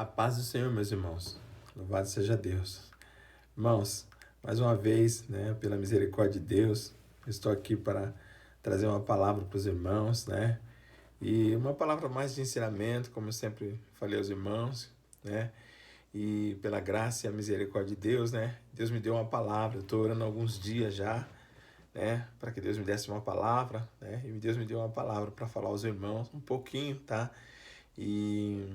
A paz do Senhor, meus irmãos. Louvado seja Deus. Irmãos, mais uma vez, né, pela misericórdia de Deus, eu estou aqui para trazer uma palavra para os irmãos, né? E uma palavra mais de ensinamento, como eu sempre falei aos irmãos, né? E pela graça e a misericórdia de Deus, né? Deus me deu uma palavra. Eu estou orando há alguns dias já, né? Para que Deus me desse uma palavra, né? E Deus me deu uma palavra para falar aos irmãos, um pouquinho, tá? E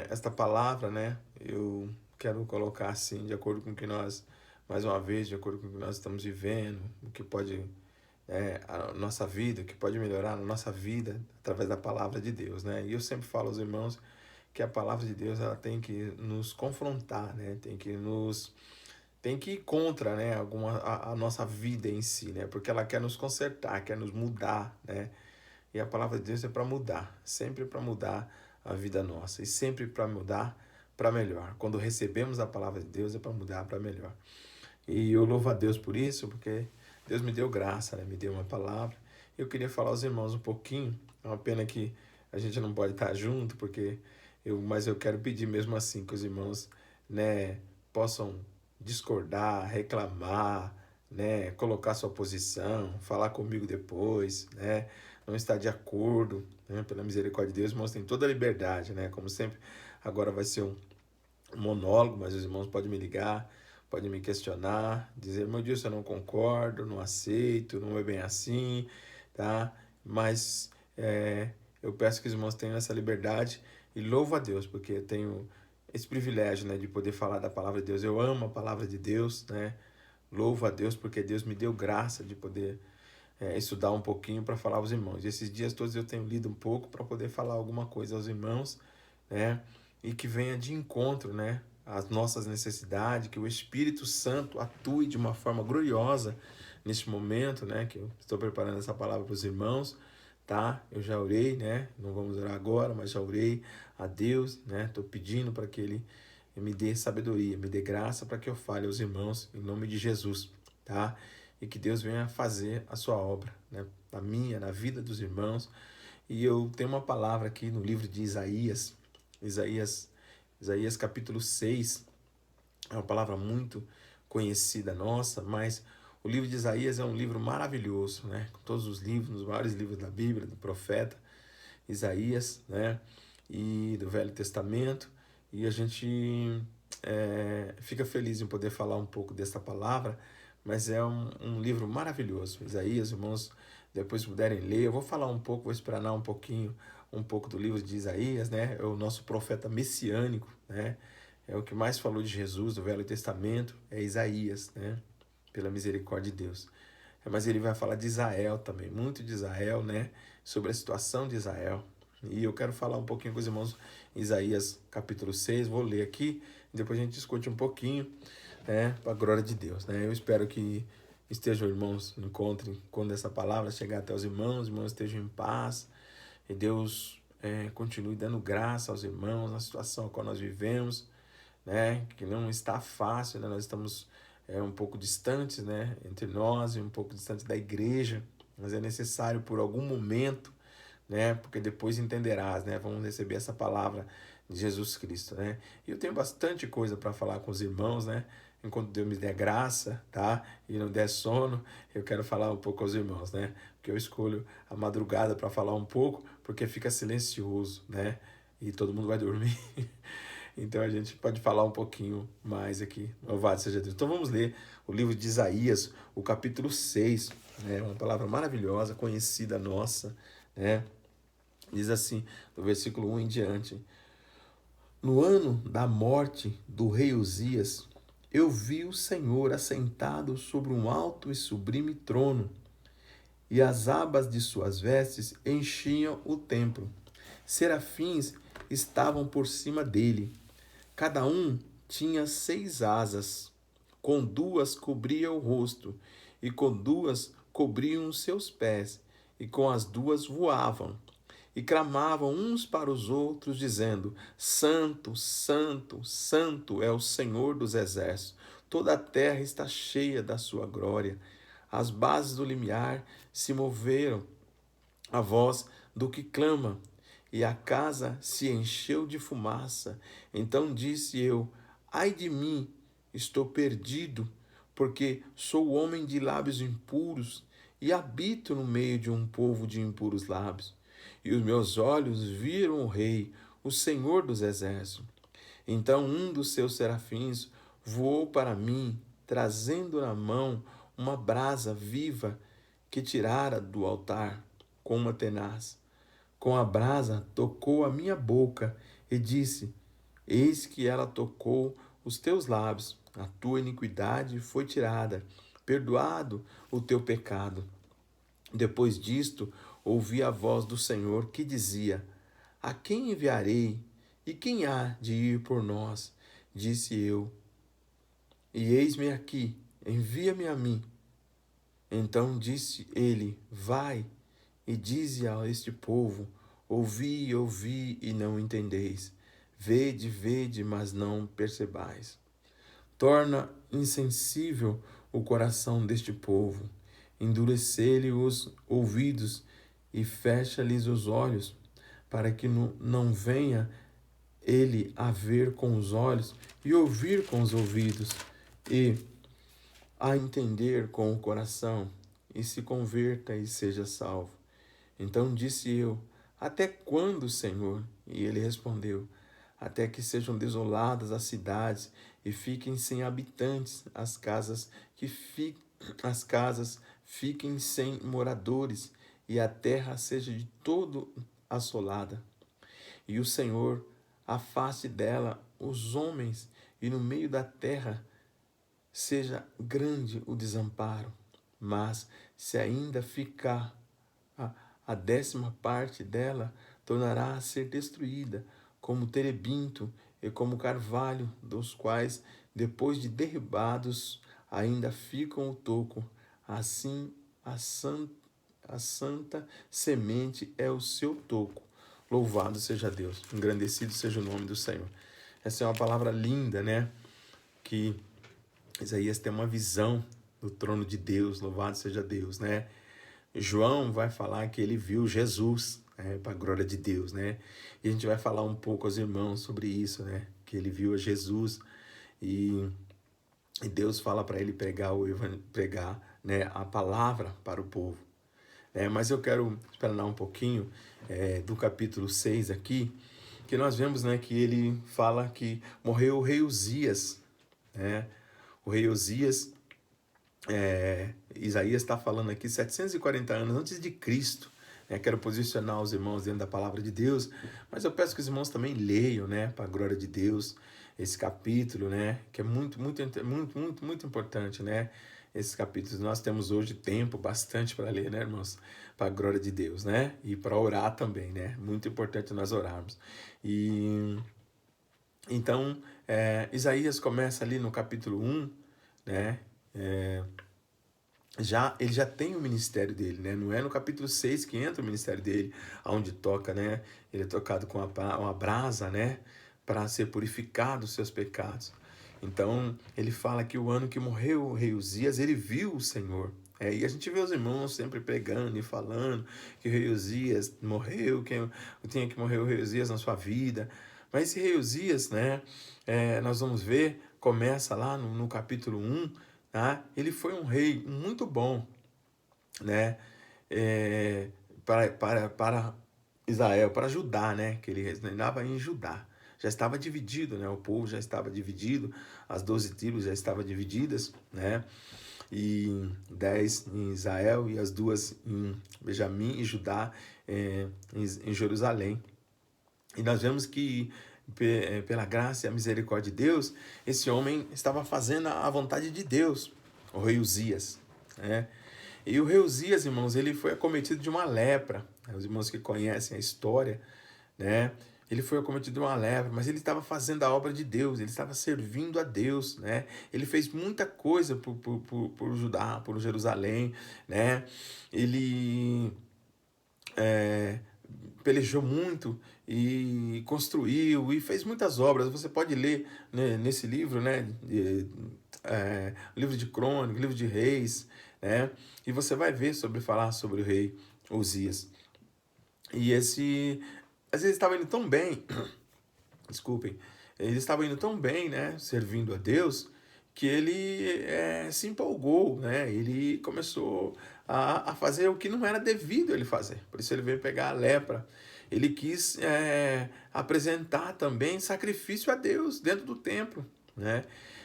esta palavra, né, eu quero colocar assim, de acordo com o que nós, mais uma vez, de acordo com o que nós estamos vivendo, o que pode, a nossa vida, o que pode melhorar a nossa vida através da palavra de Deus, né? E eu sempre falo aos irmãos que a palavra de Deus, ela tem que nos confrontar, né? Tem que ir contra, né, a nossa vida em si, né? Porque ela quer nos consertar, quer nos mudar, né? E a palavra de Deus é para mudar, sempre para mudar a vida nossa e sempre para mudar para melhor. Quando recebemos a palavra de Deus é para mudar para melhor. E eu louvo a Deus por isso, porque Deus me deu graça, né? Me deu uma palavra. Eu queria falar aos irmãos um pouquinho. É uma pena que a gente não pode estar junto, mas eu quero pedir mesmo assim que os irmãos, né, possam discordar, reclamar, né, colocar sua posição, falar comigo depois, né, não estar de acordo, né, pela misericórdia de Deus, os irmãos têm toda a liberdade, né, como sempre. Agora vai ser um monólogo, mas os irmãos podem me ligar, podem me questionar, dizer, meu Deus, eu não concordo, não aceito, não é bem assim, tá? Mas eu peço que os irmãos tenham essa liberdade e louvo a Deus, porque eu tenho esse privilégio, né, de poder falar da palavra de Deus. Eu amo a palavra de Deus, né? Louvo a Deus porque Deus me deu graça de poder estudar um pouquinho para falar aos irmãos. E esses dias todos eu tenho lido um pouco para poder falar alguma coisa aos irmãos, né? E que venha de encontro, né, às nossas necessidades, que o Espírito Santo atue de uma forma gloriosa neste momento, né, que eu estou preparando essa palavra para os irmãos, tá? Eu já orei, né? Não vamos orar agora, mas já orei a Deus, né? Estou pedindo para que Ele me dê sabedoria, me dê graça para que eu fale aos irmãos em nome de Jesus, tá? E que Deus venha fazer a sua obra, né? Na minha, na vida dos irmãos. E eu tenho uma palavra aqui no livro de Isaías, Isaías, Isaías capítulo 6, é uma palavra muito conhecida nossa, mas o livro de Isaías é um livro maravilhoso, né? Com todos os livros, os maiores livros da Bíblia, do profeta Isaías, né? E do Velho Testamento. E a gente fica feliz em poder falar um pouco dessa palavra, mas é um livro maravilhoso. Isaías, irmãos, depois puderem ler, eu vou falar um pouco, vou explanar um pouco do livro de Isaías, né? É o nosso profeta messiânico, né? É o que mais falou de Jesus, do Velho Testamento, é Isaías, né? Pela misericórdia de Deus. Mas ele vai falar de Israel também, muito de Israel, né? Sobre a situação de Israel. E eu quero falar um pouquinho com os irmãos em Isaías capítulo 6, vou ler aqui, depois a gente discute um pouquinho, né? Para a glória de Deus, né? Eu espero que estejam, irmãos, encontrem quando essa palavra chegar até os irmãos estejam em paz, e Deus continue dando graça aos irmãos na situação a qual nós vivemos, né? Que não está fácil, né? Nós estamos um pouco distantes, né? Entre nós e um pouco distantes da igreja, mas é necessário por algum momento, né? Porque depois entenderás, né? Vamos receber essa palavra de Jesus Cristo, né? E eu tenho bastante coisa para falar com os irmãos, né? Enquanto Deus me der graça, tá? E não der sono, eu quero falar um pouco aos irmãos, né? Porque eu escolho a madrugada para falar um pouco, porque fica silencioso, né? E todo mundo vai dormir. Então a gente pode falar um pouquinho mais aqui. Louvado seja Deus. Então vamos ler o livro de Isaías, o capítulo 6, né? Uma palavra maravilhosa, conhecida nossa, né? Diz assim, do versículo 1 em diante: No ano da morte do rei Uzias, eu vi o Senhor assentado sobre um alto e sublime trono, e as abas de suas vestes enchiam o templo. Serafins estavam por cima dele. Cada um tinha 6 asas. Com 2 cobria o rosto, e com 2 cobriam os seus pés, e com as 2 voavam. E clamavam uns para os outros, dizendo: Santo, Santo, Santo é o Senhor dos exércitos. Toda a terra está cheia da sua glória. As bases do limiar se moveram à voz do que clama, e a casa se encheu de fumaça. Então disse eu: ai de mim, estou perdido, porque sou homem de lábios impuros e habito no meio de um povo de impuros lábios. E os meus olhos viram o Rei, o Senhor dos Exércitos. Então um dos seus serafins voou para mim, trazendo na mão uma brasa viva que tirara do altar com uma tenaz. Com a brasa tocou a minha boca e disse: eis que ela tocou os teus lábios, a tua iniquidade foi tirada, perdoado o teu pecado. Depois disto, ouvi a voz do Senhor que dizia: a quem enviarei? E quem há de ir por nós? Disse eu: e eis-me aqui, envia-me a mim. Então disse ele: vai e dize a este povo: ouvi, ouvi e não entendeis. Vede, vede, mas não percebais. Torna insensível o coração deste povo, endurece-lhe os ouvidos e fecha-lhes os olhos, para que não venha ele a ver com os olhos e ouvir com os ouvidos e a entender com o coração e se converta e seja salvo. Então disse eu: até quando, Senhor? E ele respondeu: até que sejam desoladas as cidades e fiquem sem habitantes, as casas fiquem sem moradores e a terra seja de todo assolada. E o Senhor afaste dela os homens e no meio da terra seja grande o desamparo. Mas se ainda ficar a 10ª parte dela, tornará a ser destruída, como terebinto e como carvalho, dos quais, depois de derribados, ainda ficam o toco. Assim, a santa semente é o seu toco. Louvado seja Deus, engrandecido seja o nome do Senhor. Essa é uma palavra linda, né? Que Isaías tem uma visão do trono de Deus, louvado seja Deus, né? João vai falar que ele viu Jesus, né, para a glória de Deus, né? E a gente vai falar um pouco aos irmãos sobre isso, né? Que ele viu a Jesus e Deus fala para ele pregar, né, a palavra para o povo. Mas eu quero explanar um pouquinho do capítulo 6 aqui, que nós vemos, né, que ele fala que morreu o rei Uzias, né? O rei Uzias, Isaías está falando aqui 740 anos antes de Cristo. Quero posicionar os irmãos dentro da palavra de Deus, mas eu peço que os irmãos também leiam, né, para a glória de Deus, esse capítulo, né, que é muito importante, né? Esses capítulos nós temos hoje tempo bastante para ler, né, irmãos? Para a glória de Deus, né? E para orar também, né? Muito importante nós orarmos. E então, Isaías começa ali no capítulo 1, né? Ele já tem o ministério dele, né? Não é no capítulo 6 que entra o ministério dele, onde toca, né? Ele é tocado com uma brasa, né? Para ser purificado os seus pecados. Então, ele fala que o ano que morreu o rei Uzias, ele viu o Senhor. E a gente vê os irmãos sempre pregando e falando que o rei Uzias morreu, que tinha que morrer o rei Uzias na sua vida. Mas esse rei Uzias, né? Nós vamos ver, começa lá no capítulo 1, tá? Ele foi um rei muito bom, né? Para Israel, para Judá, né? Que ele reinava em Judá. Já estava dividido, né? O povo já estava dividido, as 12 tribos já estavam divididas, né? E 10 em Israel e as 2 em Benjamim e Judá em Jerusalém. E nós vemos que pela graça e a misericórdia de Deus, esse homem estava fazendo a vontade de Deus, o rei Uzias, né? E o rei Uzias, irmãos, ele foi acometido de uma lepra. Os irmãos que conhecem a história, né? Ele foi acometido de uma lepra, mas ele estava fazendo a obra de Deus, ele estava servindo a Deus, né? Ele fez muita coisa por Judá, por Jerusalém, né? Ele pelejou muito e construiu e fez muitas obras. Você pode ler, né, nesse livro, né? Livro de Crônicas, livro de Reis, né? E você vai ver falar sobre o rei Uzias. E esse Mas eles estavam indo tão bem, desculpem, eles estavam indo tão bem, né, servindo a Deus, que ele se empolgou, né, ele começou a fazer o que não era devido ele fazer. Por isso ele veio pegar a lepra. Ele quis apresentar também sacrifício a Deus dentro do templo, né?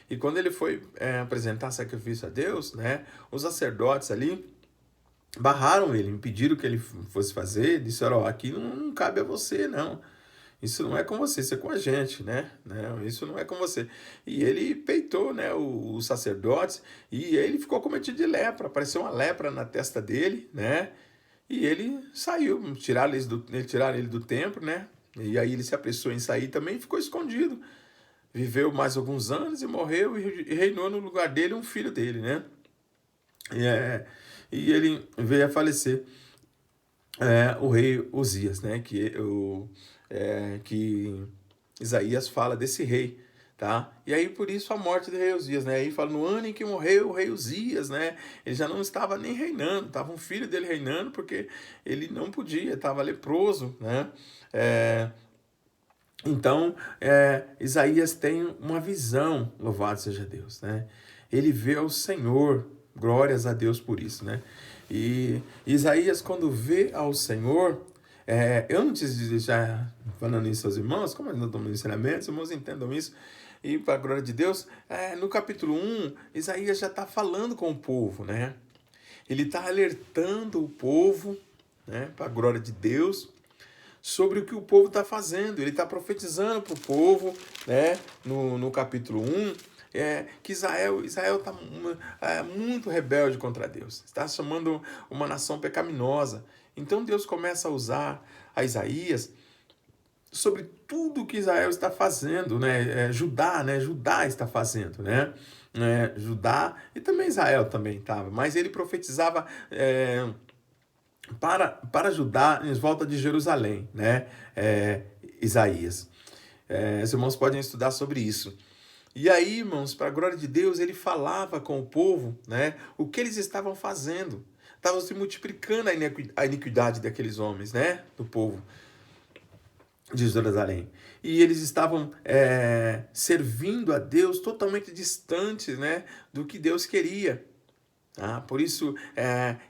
E quando ele foi apresentar sacrifício a Deus, né, os sacerdotes ali barraram ele, impediram que ele fosse fazer, disseram, ó, aqui não cabe a você, não. Isso não é com você, isso é com a gente, né? Não, isso não é com você. E ele peitou, né, os sacerdotes, e ele ficou cometido de lepra, apareceu uma lepra na testa dele, né? E ele saiu, tiraram ele do templo, né? E aí ele se apressou em sair também e ficou escondido. Viveu mais alguns anos e morreu e reinou no lugar dele um filho dele, né? E ele veio a falecer, o rei Uzias, né? Que Isaías fala desse rei, tá? E aí por isso a morte do rei Uzias, né? Aí fala no ano em que morreu o rei Uzias, né? Ele já não estava nem reinando, estava um filho dele reinando porque ele não podia, estava leproso, né? Então, Isaías tem uma visão, louvado seja Deus, né? Ele vê o Senhor, glórias a Deus por isso, né? E Isaías, quando vê ao Senhor, antes de já falando isso aos irmãos, como nós não estamos no ensinamento, os irmãos entendam isso, e para a glória de Deus, no capítulo 1, Isaías já está falando com o povo, né? Ele está alertando o povo, né, para a glória de Deus, sobre o que o povo está fazendo. Ele está profetizando para o povo, né, no capítulo 1, que Israel está muito rebelde contra Deus. Está chamando uma nação pecaminosa. Então Deus começa a usar a Isaías sobre tudo que Israel está fazendo, né? Judá está fazendo, né? Judá e também Israel também estava. Mas ele profetizava para Judá em volta de Jerusalém, né? Isaías. Os irmãos podem estudar sobre isso. E aí, irmãos, para a glória de Deus, ele falava com o povo, né? O que eles estavam fazendo. Estavam se multiplicando a iniquidade daqueles homens, né? Do povo de Jerusalém. E eles estavam servindo a Deus totalmente distantes, né? Do que Deus queria. Por isso,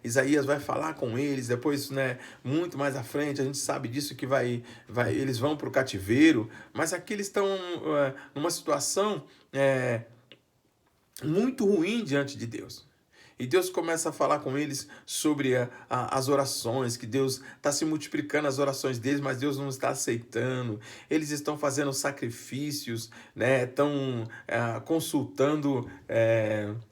Isaías vai falar com eles, depois, né, muito mais à frente, a gente sabe disso que eles vão para o cativeiro, mas aqui eles estão numa situação muito ruim diante de Deus. E Deus começa a falar com eles sobre as orações, que Deus está se multiplicando as orações deles, mas Deus não está aceitando. Eles estão fazendo sacrifícios, né? Estão consultando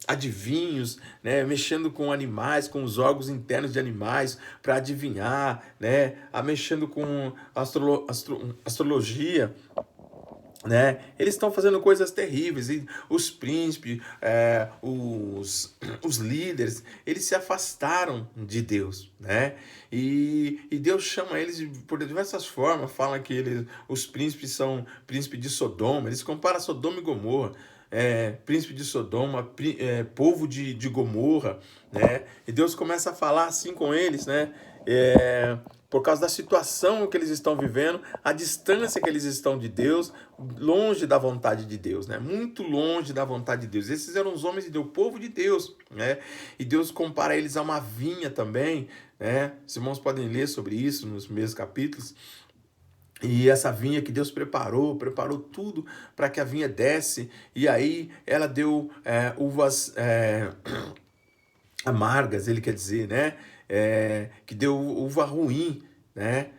adivinhos, né? Mexendo com animais, com os órgãos internos de animais para adivinhar, né? Mexendo com astrologia. Né? Eles estão fazendo coisas terríveis e os príncipes, os líderes, eles se afastaram de Deus, né? E Deus chama eles por diversas formas, fala que os príncipes são príncipes de Sodoma, eles comparam Sodoma e Gomorra, príncipe de Sodoma, povo de Gomorra, né? E Deus começa a falar assim com eles, né? Por causa da situação que eles estão vivendo, a distância que eles estão de Deus, longe da vontade de Deus, né? Muito longe da vontade de Deus. Esses eram os homens de Deus, o povo de Deus, né? E Deus compara eles a uma vinha também, né? Os irmãos podem ler sobre isso nos primeiros capítulos. E essa vinha que Deus preparou tudo para que a vinha desse, e aí ela deu uvas amargas, ele quer dizer, né? Que deu uva ruim, né?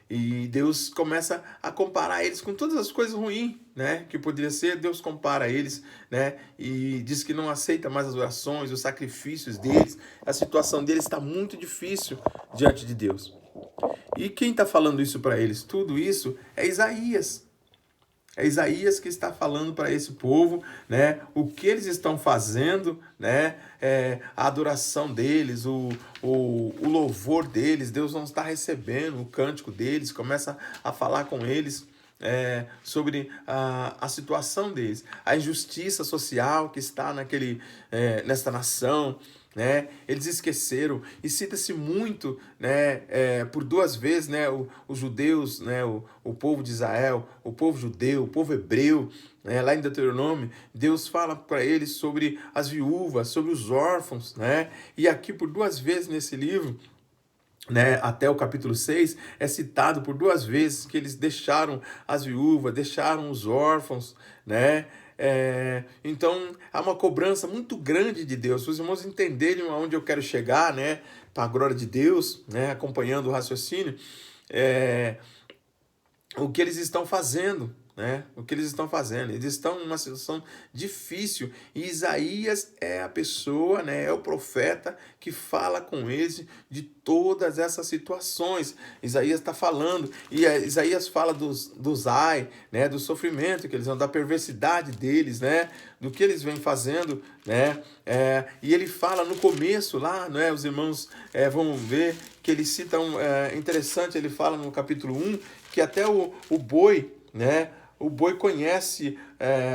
E Deus começa a comparar eles com todas as coisas ruins, né? Que poderia ser, Deus compara eles, né? E diz que não aceita mais as orações, os sacrifícios deles. A situação deles está muito difícil diante de Deus. E quem está falando isso para eles? Tudo isso é Isaías. É Isaías que está falando para esse povo, né, o que eles estão fazendo, né, a adoração deles, o louvor deles. Deus não está recebendo o cântico deles, começa a falar com eles sobre a situação deles, a injustiça social que está nesta nação, né? Eles esqueceram, e cita-se muito, né, por duas vezes, né, os judeus, né, o povo de Israel, o povo judeu, o povo hebreu, né, lá em Deuteronômio, Deus fala para eles sobre as viúvas, sobre os órfãos, né? E aqui por duas vezes nesse livro, né, até o capítulo 6, é citado por duas vezes que eles deixaram as viúvas, deixaram os órfãos, né? Então, há uma cobrança muito grande de Deus. Se os irmãos entenderem aonde eu quero chegar, né, para a glória de Deus, né, acompanhando o raciocínio, o que eles estão fazendo, né? O que eles estão fazendo? Eles estão numa situação difícil, e Isaías é a pessoa, né? É o profeta que fala com eles de todas essas situações. Isaías está falando, e Isaías fala dos ai, né? Do sofrimento que eles vão, da perversidade deles, né? Do que eles vêm fazendo, né? E ele fala no começo lá, né? Os irmãos vão ver que ele cita interessante, ele fala no capítulo 1 que até o boi, né? O boi conhece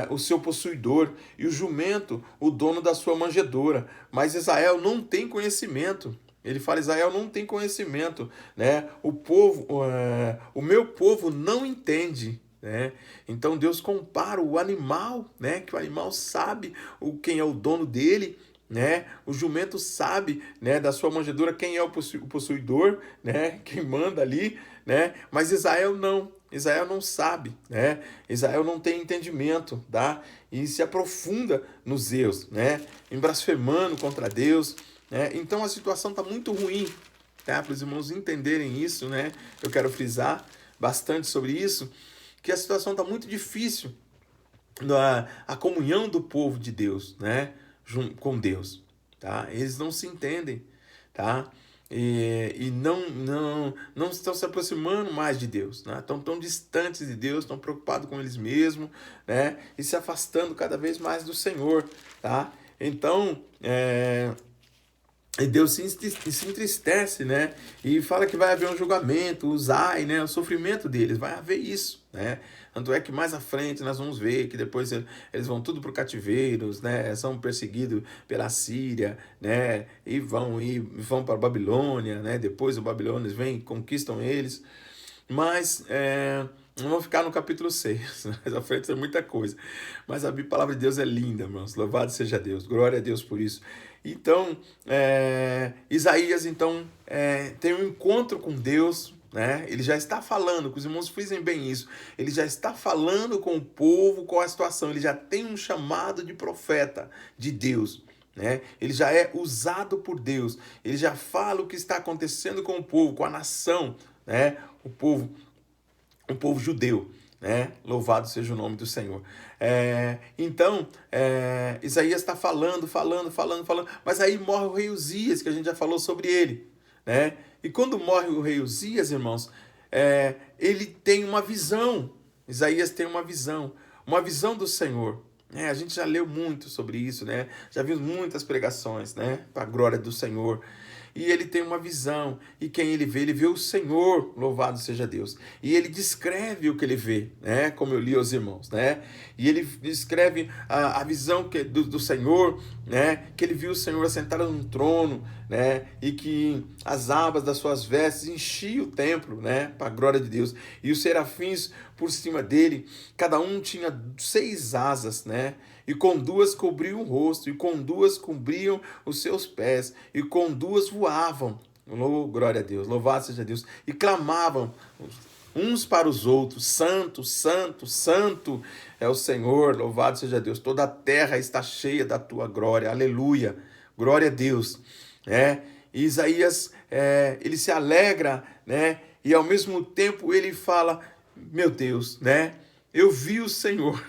o seu possuidor, e o jumento o dono da sua manjedoura, mas Israel não tem conhecimento. Ele fala, Israel não tem conhecimento, né? O meu povo não entende, né? Então Deus compara o animal, né? Que o animal sabe quem é o dono dele, né? O jumento sabe, né, da sua manjedoura quem é o possuidor, né? Quem manda ali, né? Mas Israel não. Israel não sabe, né? Israel não tem entendimento, tá? E se aprofunda nos erros, né? Em blasfemando contra Deus, né? Então a situação está muito ruim, tá? Para os irmãos entenderem isso, né? Eu quero frisar bastante sobre isso, que a situação está muito difícil, a comunhão do povo de Deus, né? Com Deus, tá? Eles não se entendem, tá? E não estão se aproximando mais de Deus, né? Estão tão distantes de Deus, estão preocupados com eles mesmos, né? E se afastando cada vez mais do Senhor, tá? Então, e Deus se entristece, né? E fala que vai haver um julgamento, né? O sofrimento deles, vai haver isso, né? Tanto é que mais à frente nós vamos ver que depois eles vão tudo para cativeiros, né? São perseguidos pela Síria, né? E vão para a Babilônia, né? Depois os babilônios vêm e conquistam eles. Mas vamos ficar no capítulo 6. Mais à frente é muita coisa. Mas a palavra de Deus é linda, irmãos. Louvado seja Deus. Glória a Deus por isso. Então, Isaías tem um encontro com Deus, né? Ele já está falando, que os irmãos frisem bem isso. Ele já está falando com o povo qual a situação. Ele já tem um chamado de profeta de Deus, né? Ele já é usado por Deus. Ele já fala o que está acontecendo com o povo, com a nação, né? O povo judeu, né? Louvado seja o nome do Senhor. Então, Isaías está falando, mas aí morre o rei Uzias, que a gente já falou sobre ele, né? E quando morre o rei Uzias, irmãos, ele tem uma visão. Isaías tem uma visão do Senhor. A gente já leu muito sobre isso, né? Já vimos muitas pregações, né? Para a glória do Senhor. E ele tem uma visão, e quem ele vê o Senhor, louvado seja Deus. E ele descreve o que ele vê, né? Como eu li aos irmãos, né? E ele descreve a visão do Senhor, né? Que ele viu o Senhor assentado num trono, né? E que as abas das suas vestes enchiam o templo, né? Para a glória de Deus. E os serafins por cima dele, cada um tinha 6 asas, né? E com 2 cobriam o rosto, e com 2 cobriam os seus pés, e com 2 voavam. Oh, glória a Deus, louvado seja Deus. E clamavam uns para os outros: Santo, Santo, Santo é o Senhor, louvado seja Deus. Toda a terra está cheia da tua glória, aleluia, glória a Deus. E Isaías, ele se alegra, né? E ao mesmo tempo ele fala: meu Deus, né? Eu vi o Senhor.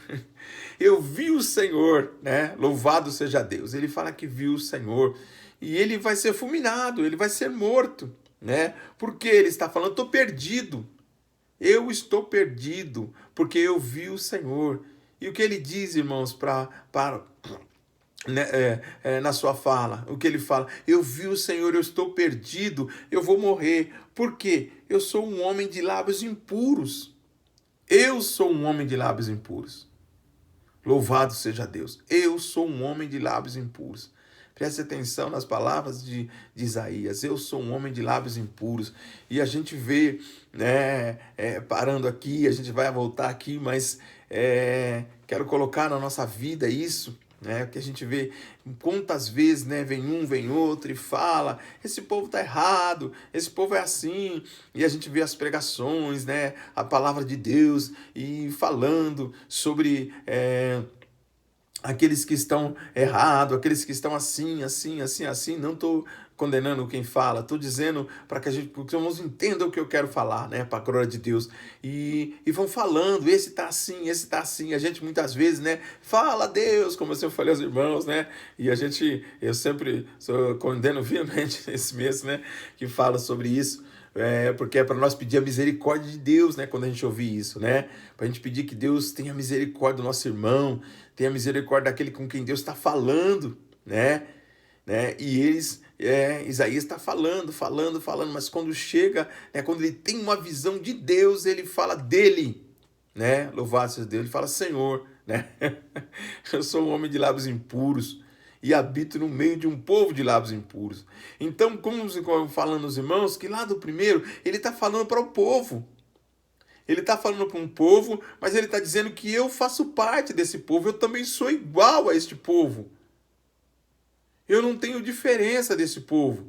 Eu vi o Senhor, né? Louvado seja Deus. Ele fala que viu o Senhor e ele vai ser fulminado, ele vai ser morto, né? Porque ele está falando: estou perdido. Eu estou perdido porque eu vi o Senhor. E o que ele diz, irmãos, na sua fala, o que ele fala: eu vi o Senhor, eu estou perdido, eu vou morrer. Por quê? Eu sou um homem de lábios impuros. Eu sou um homem de lábios impuros. Louvado seja Deus. Eu sou um homem de lábios impuros. Preste atenção nas palavras de Isaías. Eu sou um homem de lábios impuros. E a gente vê, né, parando aqui, a gente vai voltar aqui, mas quero colocar na nossa vida isso, né, que a gente vê quantas vezes, né, vem um, vem outro e fala, esse povo tá errado, esse povo é assim, e a gente vê as pregações, né, a palavra de Deus e falando sobre aqueles que estão errados, aqueles que estão assim, assim, assim, assim. Não estou condenando quem fala, estou dizendo para que os irmãos entendam o que eu quero falar, né, para a glória de Deus. E vão falando, esse está assim, esse está assim. A gente muitas vezes, né, fala Deus, como eu sempre falei aos irmãos, né, e eu sempre condeno viamente esse mês, né, que fala sobre isso. Porque é para nós pedir a misericórdia de Deus, né? Quando a gente ouvir isso, né? Para a gente pedir que Deus tenha misericórdia do nosso irmão, tenha misericórdia daquele com quem Deus está falando, né? E Isaías está falando, mas quando chega, né? Quando ele tem uma visão de Deus, ele fala dele, né? Louvado seja Deus, ele fala Senhor, né? Eu sou um homem de lábios impuros e habito no meio de um povo de lábios impuros. Então, como falando os irmãos, que lá do primeiro, ele está falando para o povo. Ele está falando para um povo, mas ele está dizendo que eu faço parte desse povo, eu também sou igual a este povo. Eu não tenho diferença desse povo.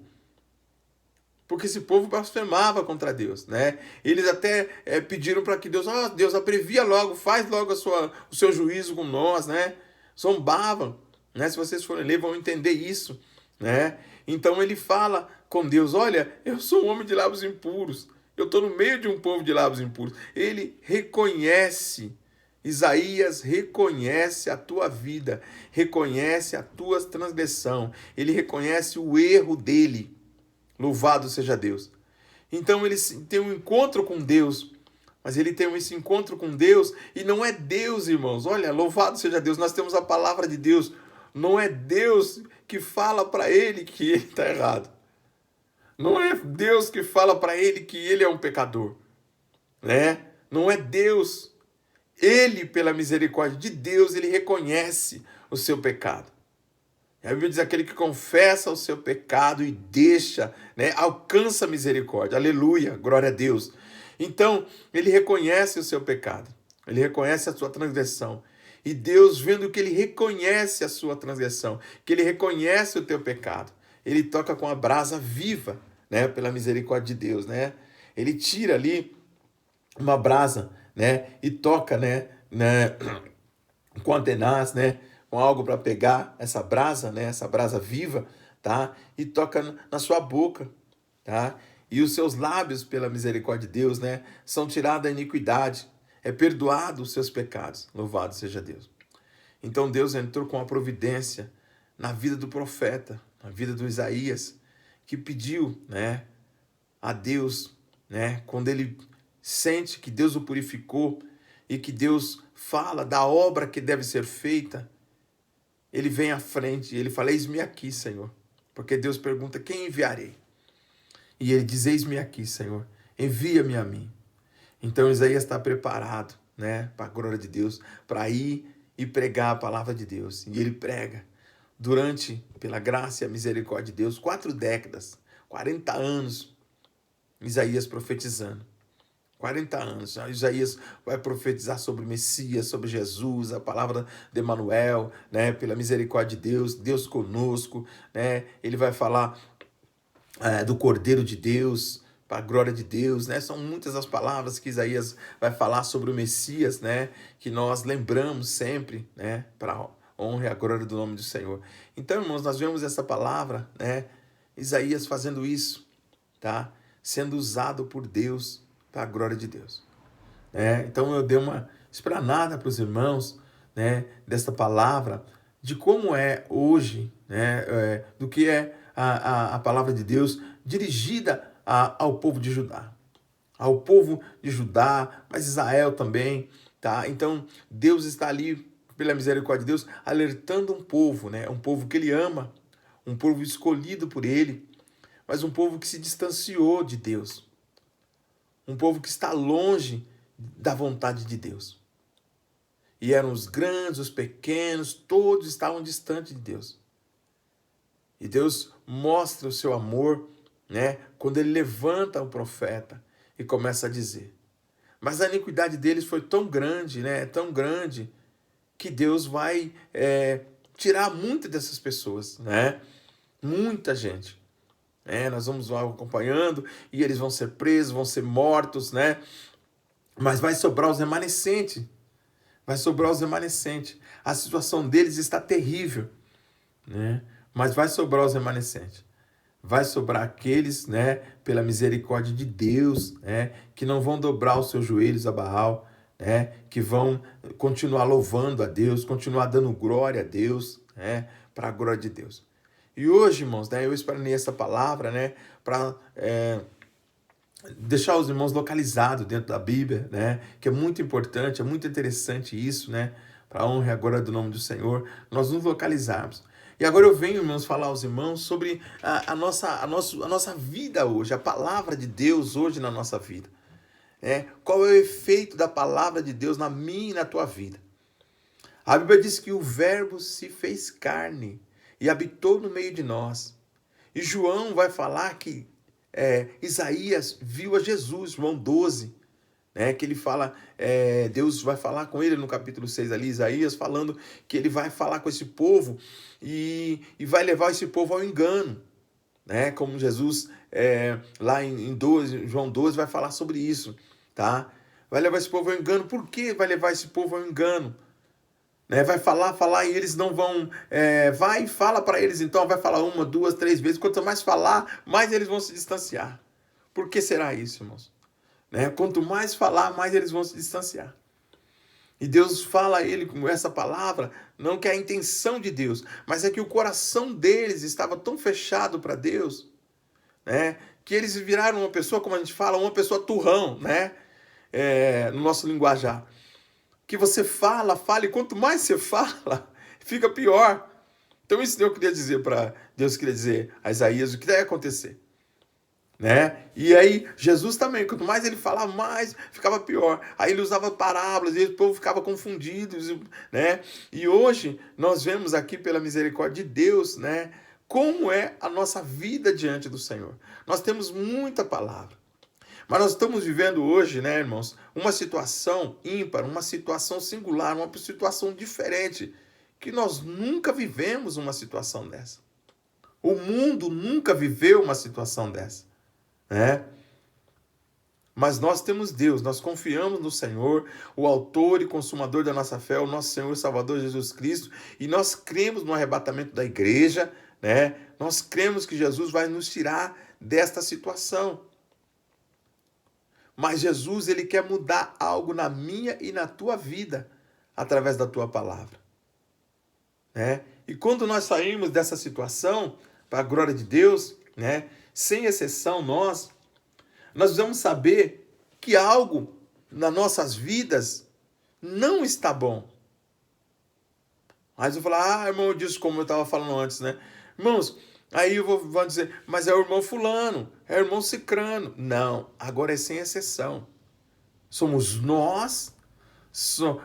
Porque esse povo blasfemava contra Deus, né? Eles até pediram para que Deus, Deus abrevia logo, faz logo o seu juízo com nós, né? Zombavam, né? Se vocês forem ler, vão entender isso, né? Então ele fala com Deus, olha, eu sou um homem de lábios impuros, eu estou no meio de um povo de lábios impuros. Ele reconhece, Isaías reconhece a tua vida, reconhece a tua transgressão, ele reconhece o erro dele. Louvado seja Deus. Então ele tem um encontro com Deus, mas ele tem esse encontro com Deus e não é Deus, irmãos. Olha, louvado seja Deus, nós temos a palavra de Deus. Não é Deus que fala para ele que ele está errado. Não é Deus que fala para ele que ele é um pecador, né? Não é Deus. Ele, pela misericórdia de Deus, ele reconhece o seu pecado. A Bíblia diz aquele que confessa o seu pecado e deixa, né, alcança a misericórdia. Aleluia, glória a Deus. Então, ele reconhece o seu pecado. Ele reconhece a sua transgressão. E Deus, vendo que ele reconhece a sua transgressão, que ele reconhece o teu pecado, ele toca com a brasa viva, né, pela misericórdia de Deus, né? Ele tira ali uma brasa, né, e toca, né, com a tenaz, né, com algo para pegar essa brasa, né, essa brasa viva, tá? E toca na sua boca, tá? E os seus lábios, pela misericórdia de Deus, né, são tirados da iniquidade, é perdoado os seus pecados. Louvado seja Deus. Então Deus entrou com a providência na vida do profeta, na vida do Isaías, que pediu, né, a Deus, né, quando ele sente que Deus o purificou e que Deus fala da obra que deve ser feita, ele vem à frente e ele fala, eis-me aqui, Senhor. Porque Deus pergunta, quem enviarei? E ele diz, eis-me aqui, Senhor, envia-me a mim. Então Isaías está preparado, né, para a glória de Deus, para ir e pregar a palavra de Deus. E ele prega durante, pela graça e a misericórdia de Deus, 4 décadas, 40 anos, Isaías profetizando. 40 anos, Isaías vai profetizar sobre o Messias, sobre Jesus, a palavra de Emanuel, né, pela misericórdia de Deus, Deus conosco, né, ele vai falar do Cordeiro de Deus, para a glória de Deus, né, são muitas as palavras que Isaías vai falar sobre o Messias, né, que nós lembramos sempre, né, para a honra e a glória do nome do Senhor. Então, irmãos, nós vemos essa palavra, né, Isaías fazendo isso, tá, sendo usado por Deus, para a glória de Deus. Então eu dei uma explanada para os irmãos, né, desta palavra, de como é hoje, né, do que é a palavra de Deus dirigida ao povo de Judá. Ao povo de Judá, mas Israel também. Tá? Então Deus está ali, pela misericórdia de Deus, alertando um povo, né, um povo que ele ama, um povo escolhido por ele, mas um povo que se distanciou de Deus. Um povo que está longe da vontade de Deus. E eram os grandes, os pequenos, todos estavam distantes de Deus. E Deus mostra o seu amor, né, quando ele levanta o profeta e começa a dizer. Mas a iniquidade deles foi tão grande, né, tão grande, que Deus vai tirar muitas dessas pessoas, né? Muita gente. Nós vamos lá acompanhando e eles vão ser presos, vão ser mortos, né? Mas vai sobrar os remanescentes. Vai sobrar os remanescentes. A situação deles está terrível, né? Mas vai sobrar os remanescentes. Vai sobrar aqueles, né, pela misericórdia de Deus, né, que não vão dobrar os seus joelhos a Baal, né, que vão continuar louvando a Deus, continuar dando glória a Deus, né, para a glória de Deus. E hoje, irmãos, né, eu explanei essa palavra, né, para deixar os irmãos localizados dentro da Bíblia, né, que é muito importante, é muito interessante isso, né, para a honra e a glória do nome do Senhor, nós nos localizarmos. E agora eu venho, irmãos, falar aos irmãos sobre a nossa vida hoje, a palavra de Deus hoje na nossa vida. Qual é o efeito da palavra de Deus na minha e na tua vida? A Bíblia diz que o Verbo se fez carne e habitou no meio de nós. E João vai falar que Isaías viu a Jesus, João 12, que ele fala, Deus vai falar com ele no capítulo 6 ali, Isaías, falando que ele vai falar com esse povo e vai levar esse povo ao engano, né? Como Jesus, lá em 12, João 12, vai falar sobre isso, tá? Vai levar esse povo ao engano. Por que vai levar esse povo ao engano? Vai falar e eles não vão... vai e fala para eles, então, vai falar 1, 2, 3 vezes. Quanto mais falar, mais eles vão se distanciar. Por que será isso, irmãos? Quanto mais falar, mais eles vão se distanciar. E Deus fala a ele com essa palavra, não que é a intenção de Deus, mas é que o coração deles estava tão fechado para Deus, que eles viraram uma pessoa, como a gente fala, uma pessoa turrão, no nosso linguajar. Que você fala, e quanto mais você fala, fica pior. Então isso Deus queria dizer a Isaías o que vai acontecer. E aí Jesus também, quanto mais ele falava, mais ficava pior. Aí ele usava parábolas e o povo ficava confundido, E hoje nós vemos aqui pela misericórdia de Deus, como é a nossa vida diante do Senhor. Nós temos muita palavra, mas nós estamos vivendo hoje, irmãos, uma situação ímpar, uma situação singular, uma situação diferente, que nós nunca vivemos uma situação dessa. O mundo nunca viveu uma situação dessa. Mas nós temos Deus, nós confiamos no Senhor, o autor e consumador da nossa fé, o nosso Senhor e Salvador Jesus Cristo, e nós cremos no arrebatamento da igreja, nós cremos que Jesus vai nos tirar desta situação. Mas Jesus, ele quer mudar algo na minha e na tua vida, através da tua palavra. E quando nós saímos dessa situação, para a glória de Deus, sem exceção nós precisamos saber que algo nas nossas vidas não está bom. Mas eu vou falar, irmão, eu disse como eu estava falando antes, Irmãos, aí eu vou dizer, mas é o irmão fulano, é o irmão cicrano. Não, agora é sem exceção. Somos nós, são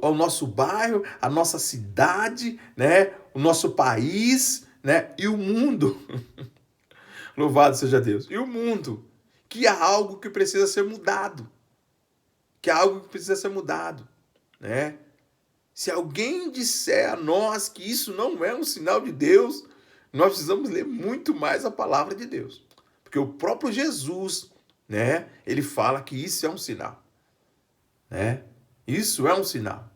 o nosso bairro, a nossa cidade, o nosso país, e o mundo. Louvado seja Deus. E o mundo, que há algo que precisa ser mudado. Se alguém disser a nós que isso não é um sinal de Deus, nós precisamos ler muito mais a palavra de Deus. Porque o próprio Jesus, ele fala que isso é um sinal. Isso é um sinal.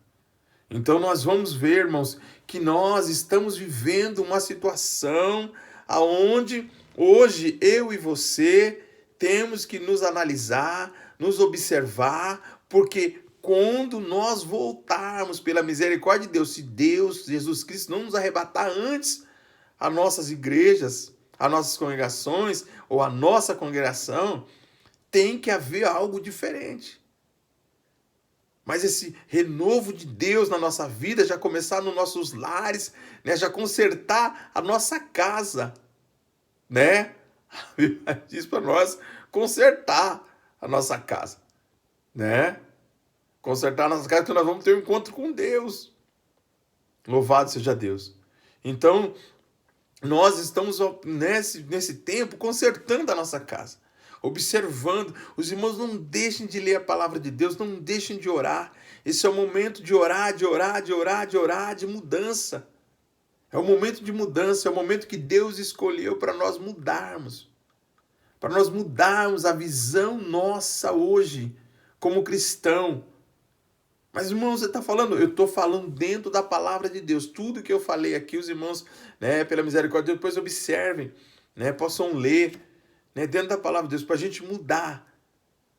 Então nós vamos ver, irmãos, que nós estamos vivendo uma situação aonde hoje eu e você temos que nos analisar, nos observar, porque quando nós voltarmos pela misericórdia de Deus, se Deus, Jesus Cristo, não nos arrebatar antes as nossas igrejas, as nossas congregações ou a nossa congregação, tem que haver algo diferente. Mas esse renovo de Deus na nossa vida já começar nos nossos lares, já consertar a nossa casa, A Bíblia diz para nós consertar a nossa casa, Consertar a nossa casa, que nós vamos ter um encontro com Deus. Louvado seja Deus. Então, Nós estamos nesse tempo consertando a nossa casa, observando. Os irmãos, não deixem de ler a palavra de Deus, não deixem de orar. Esse é o momento de orar, de orar, de orar, de orar, de mudança. É o momento de mudança, é o momento que Deus escolheu para nós mudarmos. Para nós mudarmos a visão nossa hoje, como cristão. Mas, irmãos, você está falando? Eu estou falando dentro da palavra de Deus. Tudo que eu falei aqui, os irmãos, né, pela misericórdia de Deus, depois observem, né, possam ler, né, dentro da palavra de Deus, para a gente mudar,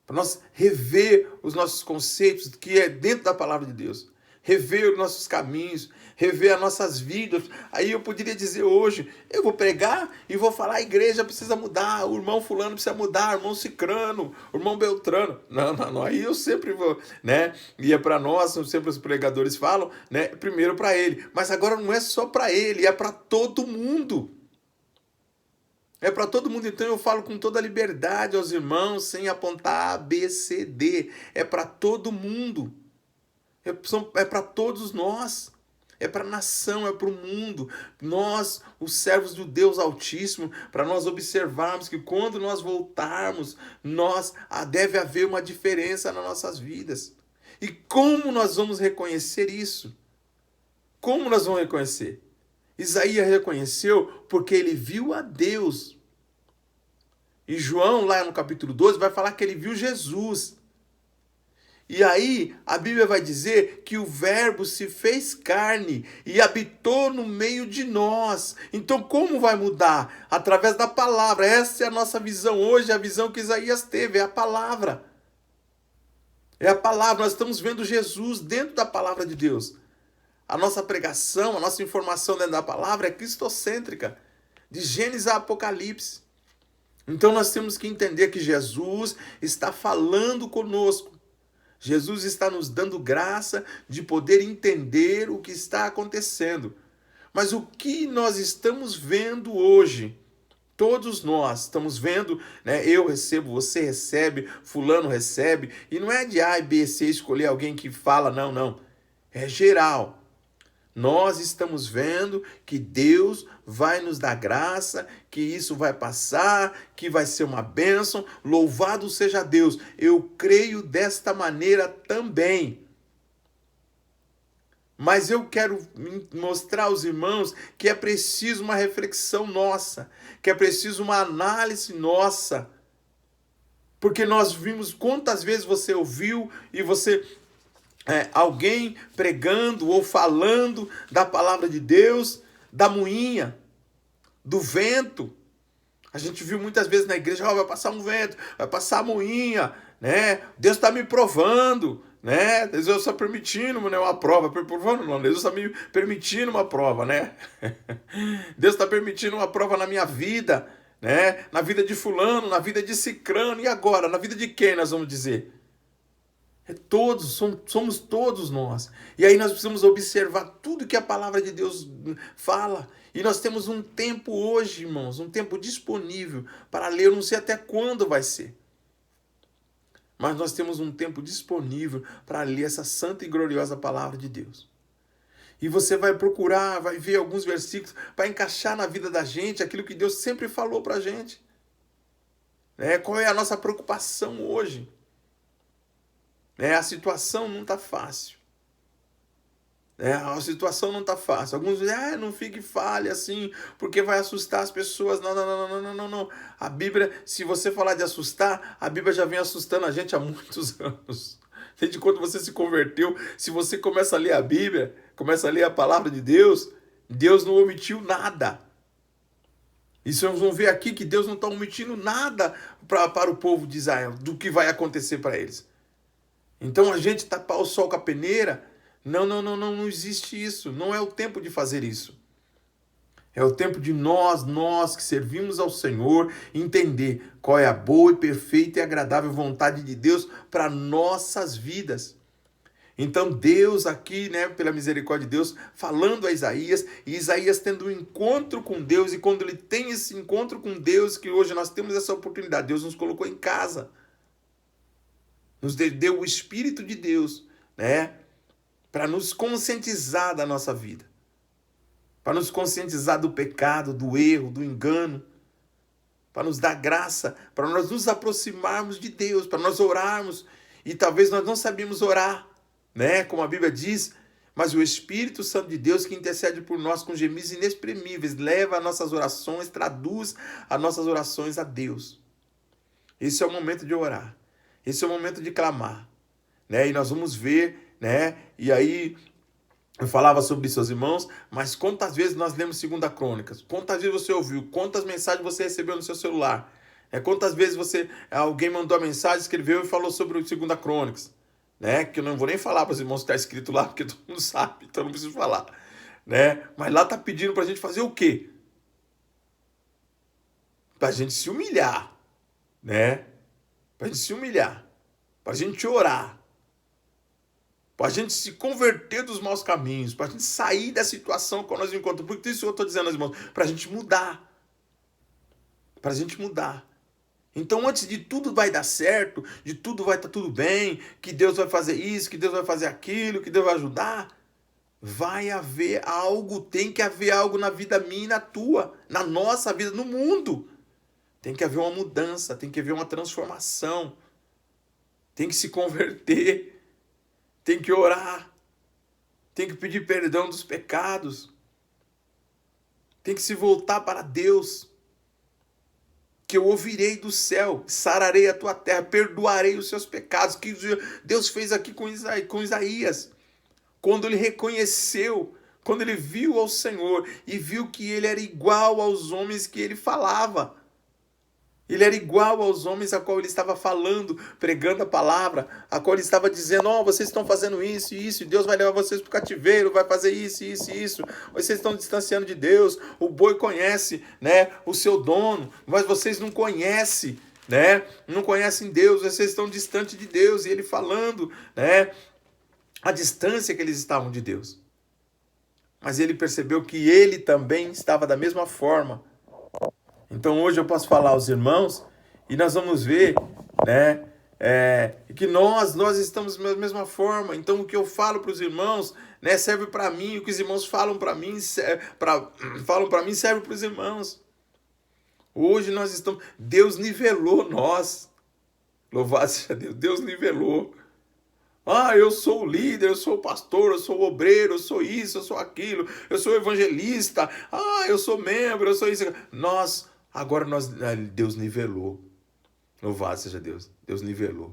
para nós rever os nossos conceitos, que é dentro da palavra de Deus. Rever os nossos caminhos, rever as nossas vidas. Aí eu poderia dizer hoje, eu vou pregar e vou falar, a igreja precisa mudar, o irmão fulano precisa mudar, o irmão cicrano, o irmão beltrano. Não, aí eu sempre vou, né? E é para nós, sempre os pregadores falam, né? Primeiro para ele. Mas agora não é só para ele, é para todo mundo. É para todo mundo, então eu falo com toda a liberdade aos irmãos, sem apontar A, B, C, D. É para todo mundo. É para todos nós. É para a nação, é para o mundo. Nós, os servos do Deus Altíssimo, para nós observarmos que quando nós voltarmos, deve haver uma diferença nas nossas vidas. E como nós vamos reconhecer isso? Como nós vamos reconhecer? Isaías reconheceu porque ele viu a Deus. E João, lá no capítulo 12, vai falar que ele viu Jesus. E aí, a Bíblia vai dizer que o Verbo se fez carne e habitou no meio de nós. Então, como vai mudar? Através da palavra. Essa é a nossa visão hoje, a visão que Isaías teve, é a palavra. É a palavra, nós estamos vendo Jesus dentro da palavra de Deus. A nossa pregação, a nossa informação dentro da palavra é cristocêntrica, de Gênesis a Apocalipse. Então, nós temos que entender que Jesus está falando conosco. Jesus está nos dando graça de poder entender o que está acontecendo. Mas o que nós estamos vendo hoje? Todos nós estamos vendo, né? Eu recebo, você recebe, fulano recebe. E não é de A e B, C escolher alguém que fala, não. É geral. Nós estamos vendo que Deus vai nos dar graça, que isso vai passar, que vai ser uma bênção. Louvado seja Deus. Eu creio desta maneira também. Mas eu quero mostrar aos irmãos que é preciso uma reflexão nossa, que é preciso uma análise nossa. Porque nós vimos quantas vezes você ouviu e você... alguém pregando ou falando da palavra de Deus, da moinha, do vento. A gente viu muitas vezes na igreja, vai passar um vento, vai passar a moinha, né? Deus está me provando, né? Deus está permitindo, né, uma prova, provando não, Deus está me permitindo uma prova, né? Deus está permitindo uma prova na minha vida, né? Na vida de fulano, na vida de cicrano, e agora? Na vida de quem nós vamos dizer? Somos todos nós. E aí nós precisamos observar tudo que a palavra de Deus fala. E nós temos um tempo hoje, irmãos, um tempo disponível para ler. Eu não sei até quando vai ser. Mas nós temos um tempo disponível para ler essa santa e gloriosa palavra de Deus. E você vai procurar, vai ver alguns versículos para encaixar na vida da gente aquilo que Deus sempre falou para a gente. Qual é a nossa preocupação hoje? A situação não está fácil. A situação não está fácil. Alguns dizem, não fique fale assim, porque vai assustar as pessoas. Não. A Bíblia, se você falar de assustar, a Bíblia já vem assustando a gente há muitos anos. Desde quando você se converteu, se você começa a ler a Bíblia, começa a ler a palavra de Deus, Deus não omitiu nada. E vocês vão ver aqui que Deus não está omitindo nada para o povo de Israel, do que vai acontecer para eles. Então a gente tapar o sol com a peneira, não existe isso. Não é o tempo de fazer isso. É o tempo de nós que servimos ao Senhor, entender qual é a boa e perfeita e agradável vontade de Deus para nossas vidas. Então Deus aqui, pela misericórdia de Deus, falando a Isaías, e Isaías tendo um encontro com Deus, e quando ele tem esse encontro com Deus, que hoje nós temos essa oportunidade, Deus nos colocou em casa. Nos deu o Espírito de Deus, para nos conscientizar da nossa vida. para nos conscientizar do pecado, do erro, do engano, para nos dar graça, para nós nos aproximarmos de Deus, para nós orarmos. E talvez nós não sabíamos orar, né? Como a Bíblia diz, mas o Espírito Santo de Deus que intercede por nós com gemidos inexprimíveis, leva as nossas orações, traduz as nossas orações a Deus. Esse é o momento de orar. Esse é o momento de clamar, né? E nós vamos ver, né? E aí eu falava sobre isso aos irmãos, mas quantas vezes nós lemos 2 Crônicas? Quantas vezes você ouviu? Quantas mensagens você recebeu no seu celular? Quantas vezes alguém mandou a mensagem, escreveu e falou sobre o 2 Crônicas? Né? Que eu não vou nem falar para os irmãos que está escrito lá, porque todo mundo sabe, então não preciso falar. Né? Mas lá está pedindo para a gente fazer o quê? Para a gente se humilhar. Né? Para a gente se humilhar. Para a gente orar. Para a gente se converter dos maus caminhos, para a gente sair da situação que nós encontramos. Por isso eu estou dizendo aos irmãos, para a gente mudar. Para a gente mudar. Então, antes de tudo vai dar certo, de tudo vai estar tudo bem, que Deus vai fazer isso, que Deus vai fazer aquilo, que Deus vai ajudar, vai haver algo, tem que haver algo na vida minha e na tua, na nossa vida, no mundo. Tem que haver uma mudança, tem que haver uma transformação, tem que se converter. Tem que orar, tem que pedir perdão dos pecados, tem que se voltar para Deus, que eu ouvirei do céu, sararei a tua terra, perdoarei os seus pecados, que Deus fez aqui com Isaías, quando ele reconheceu, quando ele viu ao Senhor e viu que ele era igual aos homens que ele falava. Ele era igual aos homens a qual ele estava falando, pregando a palavra, a qual ele estava dizendo, vocês estão fazendo isso e isso, e Deus vai levar vocês para o cativeiro, vai fazer isso, isso e isso, vocês estão distanciando de Deus, o boi conhece, né, o seu dono, mas vocês não conhecem, né, não conhecem Deus, vocês estão distante de Deus, e ele falando, né, a distância que eles estavam de Deus. Mas ele percebeu que ele também estava da mesma forma. Então hoje eu posso falar aos irmãos e nós vamos ver, né, que nós estamos da mesma forma. Então o que eu falo para os irmãos, né, serve para mim, o que os irmãos falam para mim, serve para os irmãos. Hoje nós estamos, Deus nivelou nós. Louvado seja Deus, Deus nivelou. Eu sou o líder, eu sou o pastor, eu sou o obreiro, eu sou isso, eu sou aquilo, eu sou evangelista, eu sou membro, eu sou isso. Agora Deus nivelou. Louvado seja Deus. Deus nivelou.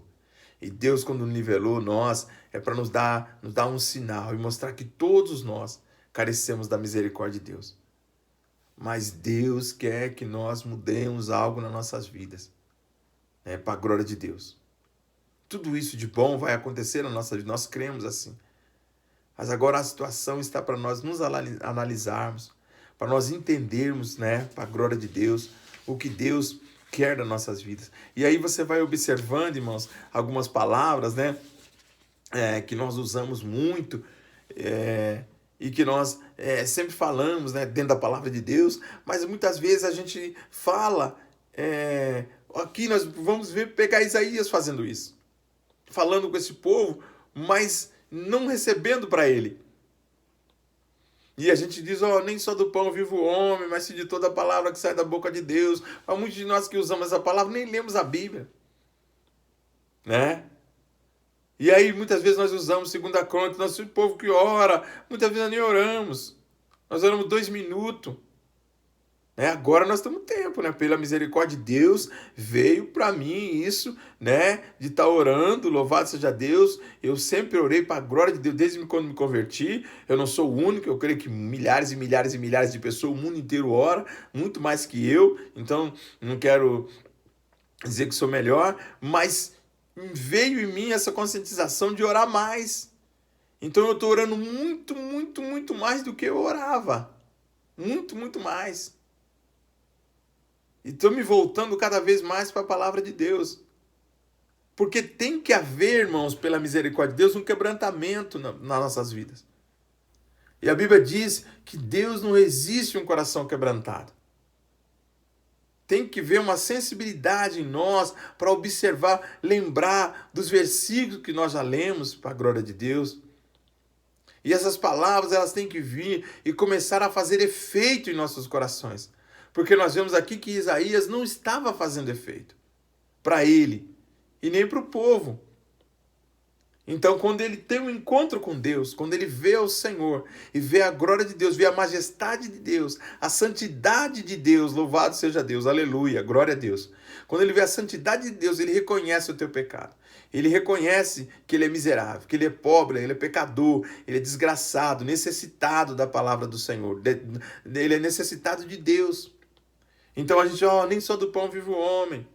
E Deus, quando nivelou nós, é para nos dar um sinal e mostrar que todos nós carecemos da misericórdia de Deus. Mas Deus quer que nós mudemos algo nas nossas vidas. Para a glória de Deus. Tudo isso de bom vai acontecer na nossa vida. Nós cremos assim. Mas agora a situação está para nós nos analisarmos, para nós entendermos, né, para a glória de Deus, o que Deus quer das nossas vidas. E aí você vai observando, irmãos, algumas palavras, né, que nós usamos muito e que nós sempre falamos, né, dentro da palavra de Deus, mas muitas vezes a gente fala, aqui nós vamos pegar Isaías fazendo isso, falando com esse povo, mas não recebendo para ele. E a gente diz, nem só do pão vive o homem, mas sim de toda a palavra que sai da boca de Deus. Há muitos de nós que usamos essa palavra, nem lemos a Bíblia. Né? E aí, muitas vezes nós usamos 2 Crônicas, nós somos o povo que ora, muitas vezes nós nem oramos. Nós oramos 2 minutos. Agora nós temos tempo, né? Pela misericórdia de Deus, veio para mim isso, né? De estar orando, louvado seja Deus. Eu sempre orei para a glória de Deus, desde quando me converti. Eu não sou o único, eu creio que milhares e milhares e milhares de pessoas, o mundo inteiro ora, muito mais que eu. Então, não quero dizer que sou melhor, mas veio em mim essa conscientização de orar mais. Então, eu estou orando muito, muito, muito mais do que eu orava. Muito, muito mais. E estou me voltando cada vez mais para a palavra de Deus. Porque tem que haver, irmãos, pela misericórdia de Deus, um quebrantamento nas nossas vidas. E a Bíblia diz que Deus não resiste a um coração quebrantado. Tem que ver uma sensibilidade em nós para observar, lembrar dos versículos que nós já lemos, para a glória de Deus. E essas palavras, elas têm que vir e começar a fazer efeito em nossos corações. Porque nós vemos aqui que Isaías não estava fazendo efeito para ele e nem para o povo. Então, quando ele tem um encontro com Deus, quando ele vê o Senhor e vê a glória de Deus, vê a majestade de Deus, a santidade de Deus, louvado seja Deus, aleluia, glória a Deus. Quando ele vê a santidade de Deus, ele reconhece o teu pecado. Ele reconhece que ele é miserável, que ele é pobre, ele é pecador, ele é desgraçado, necessitado da palavra do Senhor. Ele é necessitado de Deus. Então a gente, nem só do pão vive o homem,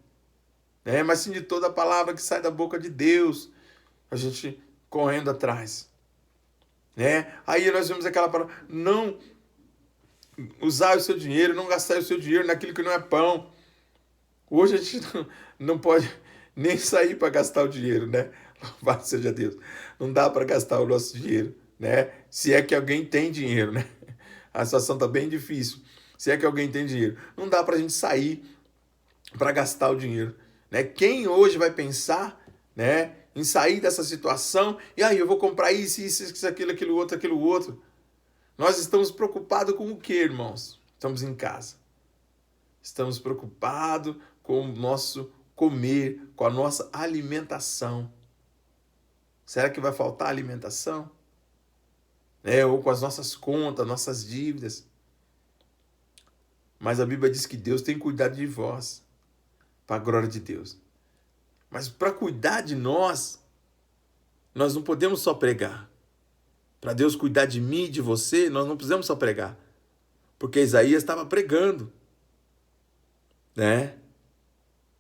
mas sim de toda a palavra que sai da boca de Deus. A gente correndo atrás. Aí nós vemos aquela palavra, não usar o seu dinheiro, não gastar o seu dinheiro naquilo que não é pão. Hoje a gente não pode nem sair para gastar o dinheiro, Louvado seja Deus. Não dá para gastar o nosso dinheiro, Se é que alguém tem dinheiro, A situação está bem difícil. Se é que alguém tem dinheiro. Não dá para a gente sair para gastar o dinheiro, Quem hoje vai pensar, em sair dessa situação, e aí eu vou comprar isso, aquilo outro. Nós estamos preocupados com o que, irmãos? Estamos em casa. Estamos preocupados com o nosso comer, com a nossa alimentação. Será que vai faltar alimentação? Ou com as nossas contas, nossas dívidas. Mas a Bíblia diz que Deus tem cuidado de vós, para a glória de Deus. Mas para cuidar de nós não podemos só pregar. Para Deus cuidar de mim e de você, nós não precisamos só pregar. Porque Isaías estava pregando.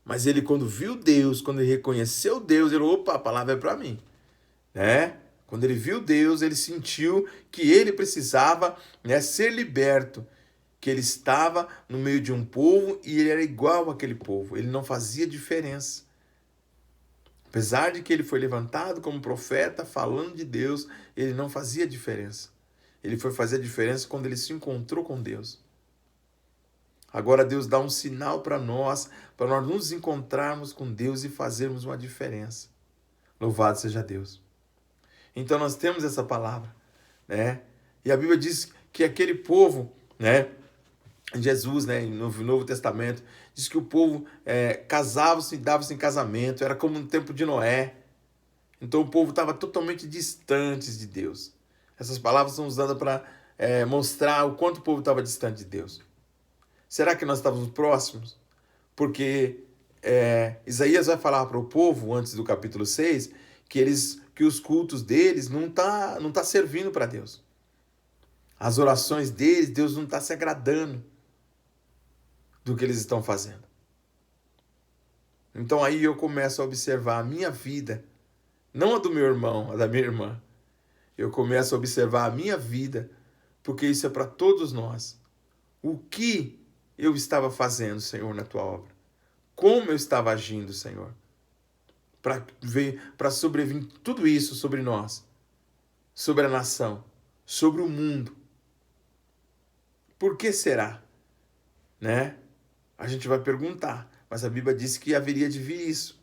Mas ele, quando viu Deus, quando ele reconheceu Deus, ele, opa, a palavra é para mim. Quando ele viu Deus, ele sentiu que ele precisava ser liberto. Que ele estava no meio de um povo e ele era igual àquele povo. Ele não fazia diferença. Apesar de que ele foi levantado como profeta, falando de Deus, ele não fazia diferença. Ele foi fazer a diferença quando ele se encontrou com Deus. Agora Deus dá um sinal para nós nos encontrarmos com Deus e fazermos uma diferença. Louvado seja Deus. Então nós temos essa palavra, E a Bíblia diz que aquele povo, Jesus, no Novo Testamento, diz que o povo casava-se e dava-se em casamento, era como no tempo de Noé. Então o povo estava totalmente distante de Deus. Essas palavras são usadas para mostrar o quanto o povo estava distante de Deus. Será que nós estávamos próximos? Porque Isaías vai falar para o povo, antes do capítulo 6, que os cultos deles não tá servindo para Deus. As orações deles, Deus não está se agradando do que eles estão fazendo. Então aí eu começo a observar a minha vida, não a do meu irmão, a da minha irmã. Eu começo a observar a minha vida, porque isso é para todos nós. O que eu estava fazendo, Senhor, na tua obra? Como eu estava agindo, Senhor? Para sobreviver tudo isso sobre nós, sobre a nação, sobre o mundo. Por que será? A gente vai perguntar, mas a Bíblia disse que haveria de vir isso.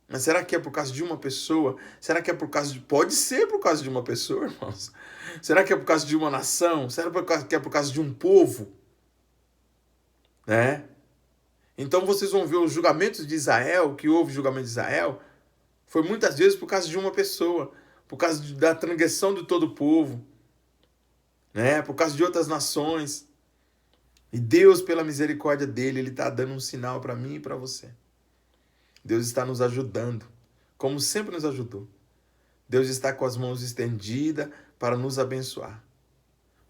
Mas será que é por causa de uma pessoa? Será que é por causa de... Pode ser por causa de uma pessoa, irmãos. Será que é por causa de uma nação? Será que é por causa de um povo? Então vocês vão ver os julgamentos de Israel, que houve julgamento de Israel, foi muitas vezes por causa de uma pessoa, por causa da transgressão de todo o povo, por causa de outras nações. E Deus, pela misericórdia dele, ele está dando um sinal para mim e para você. Deus está nos ajudando, como sempre nos ajudou. Deus está com as mãos estendidas para nos abençoar.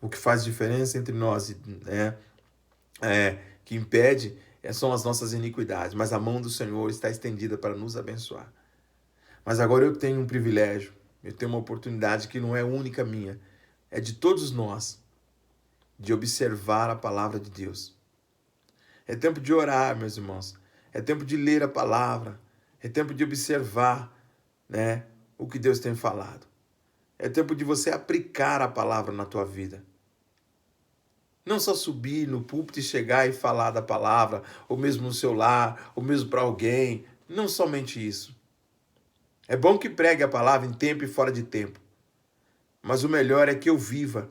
O que faz diferença entre nós, que impede, são as nossas iniquidades. Mas a mão do Senhor está estendida para nos abençoar. Mas agora eu tenho um privilégio, eu tenho uma oportunidade que não é única minha, é de todos nós, de observar a palavra de Deus. É tempo de orar, meus irmãos. É tempo de ler a palavra. É tempo de observar, o que Deus tem falado. É tempo de você aplicar a palavra na tua vida. Não só subir no púlpito e chegar e falar da palavra, ou mesmo no seu lar, ou mesmo para alguém. Não somente isso. É bom que pregue a palavra em tempo e fora de tempo. mas o melhor é que eu viva.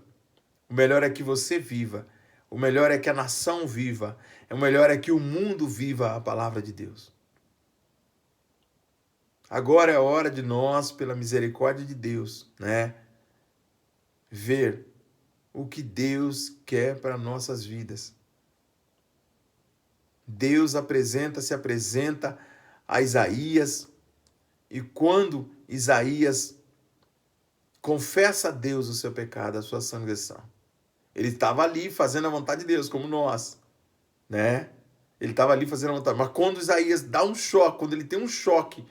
O melhor é que você viva. O melhor é que a nação viva. O melhor é que o mundo viva a palavra de Deus. Agora é a hora de nós, pela misericórdia de Deus, né, ver o que Deus quer para nossas vidas. Deus se apresenta a Isaías, e quando Isaías confessa a Deus o seu pecado, a sua transgressão, ele estava ali fazendo a vontade de Deus, como nós, né? Ele estava ali fazendo a vontade. Mas quando Isaías dá um choque, quando ele tem um choque,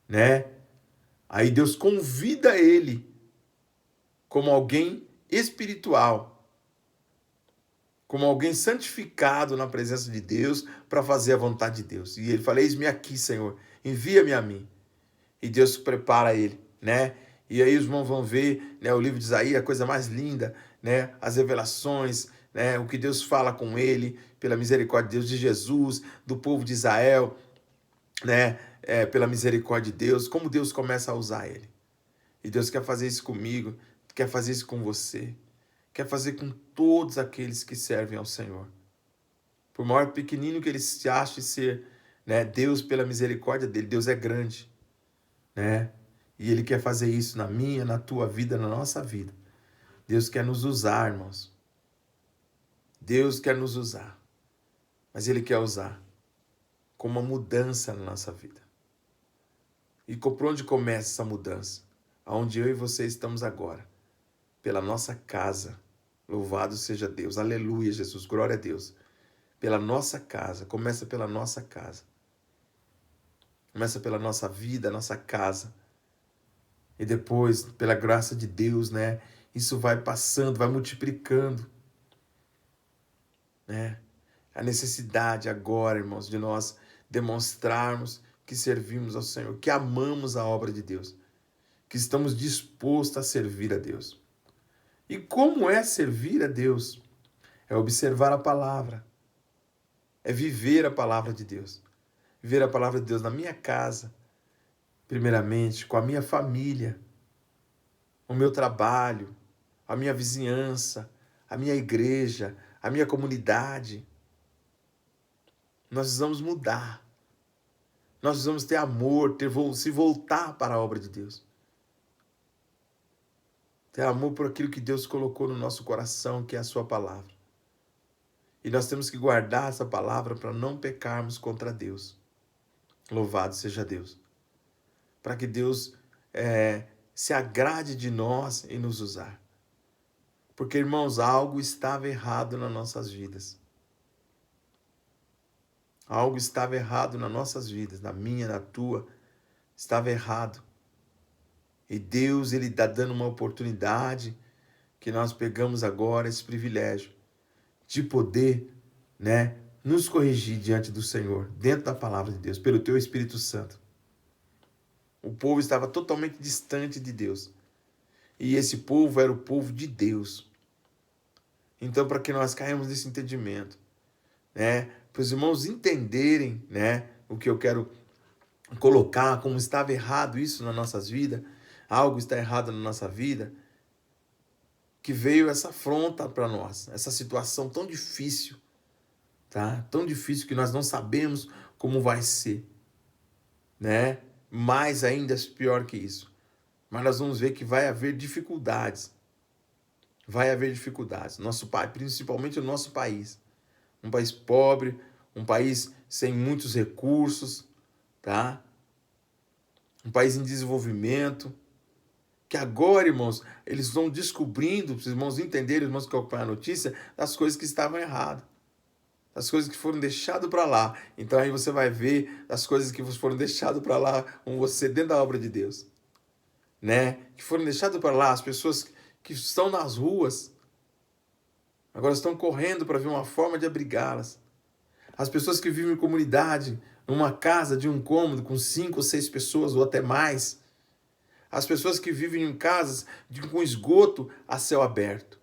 né? Aí Deus convida ele como alguém espiritual, como alguém santificado na presença de Deus para fazer a vontade de Deus. E ele fala: eis-me aqui, Senhor, envia-me a mim. E Deus prepara ele, né? E aí os irmãos vão ver, né, o livro de Isaías, a coisa mais linda, né, as revelações, né, o que Deus fala com ele, pela misericórdia de Deus, de Jesus, do povo de Israel, né, pela misericórdia de Deus, como Deus começa a usar ele. E Deus quer fazer isso comigo, quer fazer isso com você, quer fazer com todos aqueles que servem ao Senhor. Por maior pequenino que ele se ache ser, né, Deus, pela misericórdia dele, Deus é grande, né? E ele quer fazer isso na minha, na tua vida, na nossa vida. Deus quer nos usar, irmãos. Deus quer nos usar. Mas ele quer usar com uma mudança na nossa vida. E por onde começa essa mudança? Aonde eu e você estamos agora. Pela nossa casa. Louvado seja Deus. Aleluia, Jesus. Glória a Deus. Pela nossa casa. Começa pela nossa casa. Começa pela nossa vida, nossa casa. E depois, pela graça de Deus, né? Isso vai passando, vai multiplicando, né? A necessidade agora, irmãos, de nós demonstrarmos que servimos ao Senhor, que amamos a obra de Deus, que estamos dispostos a servir a Deus. E como é servir a Deus? É observar a palavra, é viver a palavra de Deus. Viver a palavra de Deus na minha casa, primeiramente, com a minha família, o meu trabalho, a minha vizinhança, a minha igreja, a minha comunidade. Nós precisamos mudar. Nós precisamos ter amor, se voltar para a obra de Deus. Ter amor por aquilo que Deus colocou no nosso coração, que é a sua palavra. E nós temos que guardar essa palavra para não pecarmos contra Deus. Louvado seja Deus. Para que Deus se agrade de nós e nos usar. Porque, irmãos, algo estava errado nas nossas vidas. Algo estava errado nas nossas vidas, na minha, na tua, estava errado. E Deus, ele está dando uma oportunidade que nós pegamos agora, esse privilégio de poder, né, nos corrigir diante do Senhor, dentro da palavra de Deus, pelo teu Espírito Santo. O povo estava totalmente distante de Deus. E esse povo era o povo de Deus. Então, para que nós caímos nesse entendimento, né, para os irmãos entenderem, né, o que eu quero colocar, como estava errado isso nas nossas vidas, algo está errado na nossa vida, que veio essa afronta para nós, essa situação tão difícil, tá? Tão difícil que nós não sabemos como vai ser, né? Mais ainda pior que isso. Mas nós vamos ver que vai haver dificuldades. Vai haver dificuldades. Nosso país, principalmente o nosso país. Um país pobre, um país sem muitos recursos, tá? Um país em desenvolvimento. Que agora, irmãos, eles estão descobrindo, os irmãos entenderem, os irmãos que acompanham a notícia, das coisas que estavam erradas. Das coisas que foram deixadas para lá. Então aí você vai ver as coisas que foram deixadas para lá com você dentro da obra de Deus. Né? Que foram deixadas para lá, as pessoas que estão nas ruas, agora estão correndo para ver uma forma de abrigá-las. As pessoas que vivem em comunidade, numa casa de um cômodo com 5 ou 6 pessoas ou até mais. As pessoas que vivem em casas com esgoto a céu aberto.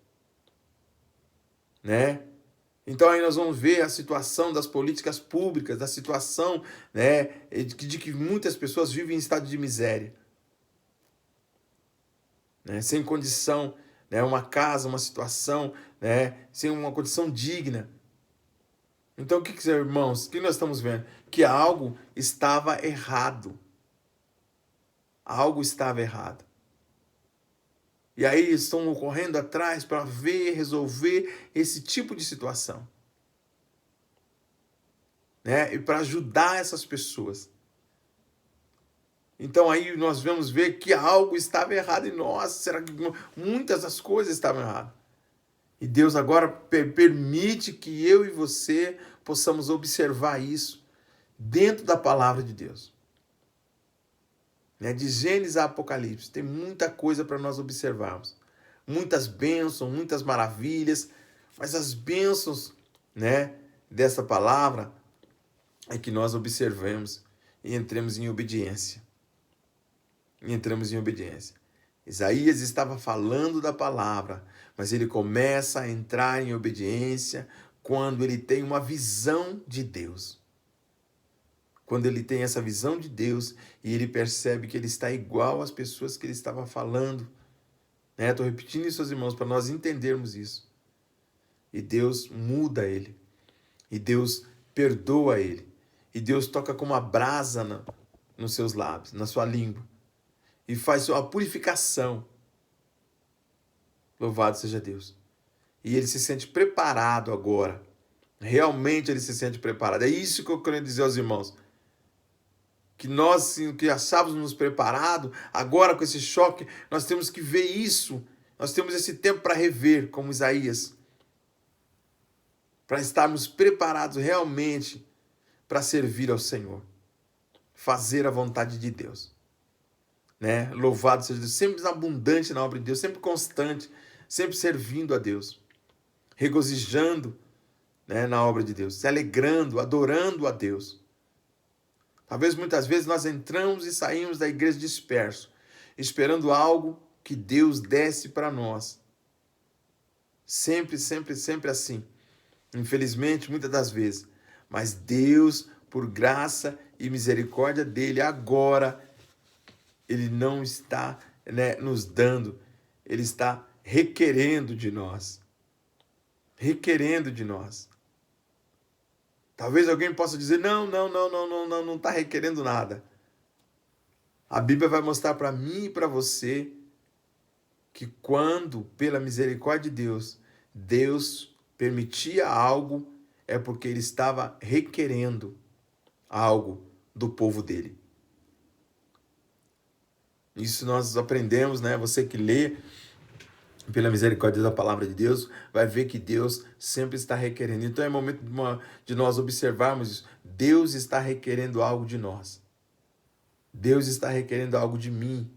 Né? Então aí nós vamos ver a situação das políticas públicas, da situação, né, de que muitas pessoas vivem em estado de miséria. né? Sem condição, né? Uma casa, uma situação, né? Sem uma condição digna. Então, irmãos, o que nós estamos vendo? Que algo estava errado. Algo estava errado. E aí estão correndo atrás para ver, resolver esse tipo de situação, né? E para ajudar essas pessoas. Então aí nós vamos ver que algo estava errado em nós. Será que muitas das coisas estavam erradas? E Deus agora permite que eu e você possamos observar isso dentro da palavra de Deus. Né? De Gênesis a Apocalipse, tem muita coisa para nós observarmos. Muitas bênçãos, muitas maravilhas, mas as bênçãos, né, dessa palavra é que nós observemos e entremos em obediência. Isaías estava falando da palavra, mas ele começa a entrar em obediência quando ele tem uma visão de Deus. Quando ele tem essa visão de Deus e ele percebe que ele está igual às pessoas que ele estava falando. Estou repetindo isso, meus irmãos, para nós entendermos isso. E Deus muda ele. E Deus perdoa ele. E Deus toca como uma brasa nos seus lábios, na sua língua. E faz a purificação. Louvado seja Deus. E ele se sente preparado agora. Realmente ele se sente preparado. É isso que eu quero dizer aos irmãos. Que nós, que achávamos nos preparados, agora com esse choque, nós temos que ver isso. Nós temos esse tempo para rever, como Isaías. Para estarmos preparados realmente para servir ao Senhor. Fazer a vontade de Deus. Né? Louvado seja Deus. Sempre abundante na obra de Deus, sempre constante, sempre servindo a Deus. Regozijando, né, na obra de Deus. Se alegrando, adorando a Deus. Talvez muitas vezes nós entramos e saímos da igreja disperso, esperando algo que Deus desse para nós. Sempre, sempre, sempre assim. Infelizmente, muitas das vezes. Mas Deus, por graça e misericórdia dele, agora, ele não está, né, nos dando, ele está requerendo de nós. Requerendo de nós. Talvez alguém possa dizer, não está requerendo nada. A Bíblia vai mostrar para mim e para você que quando, pela misericórdia de Deus, Deus permitia algo, é porque ele estava requerendo algo do povo dele. Isso nós aprendemos, né? Você que lê pela misericórdia da palavra de Deus, vai ver que Deus sempre está requerendo. Então é momento de nós observarmos isso. Deus está requerendo algo de nós. Deus está requerendo algo de mim,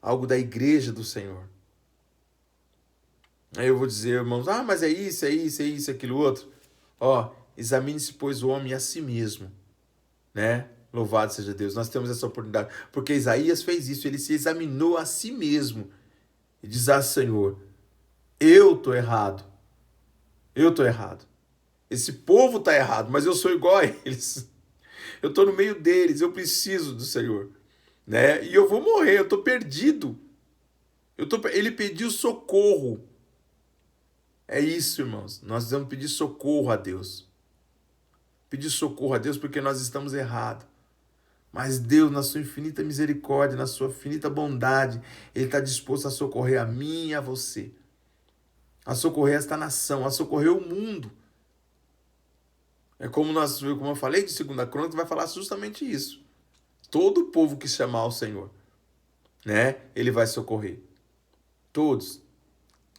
algo da igreja do Senhor. Aí eu vou dizer, irmãos, mas é isso, aquilo outro. Examine-se, pois, o homem a si mesmo, né? Louvado seja Deus. Nós temos essa oportunidade, porque Isaías fez isso, ele se examinou a si mesmo. E diz, Senhor, eu estou errado. Esse povo está errado, mas eu sou igual a eles. Eu estou no meio deles, eu preciso do Senhor. Né? E eu vou morrer, eu estou perdido. Ele pediu socorro. É isso, irmãos. Nós vamos pedir socorro a Deus. Pedir socorro a Deus porque nós estamos errados. Mas Deus, na sua infinita misericórdia, na sua infinita bondade, ele está disposto a socorrer a mim e a você. A socorrer esta nação, a socorrer o mundo. É como eu falei de 2 Crônicas, vai falar justamente isso. Todo o povo que chamar ao Senhor, né, ele vai socorrer. Todos.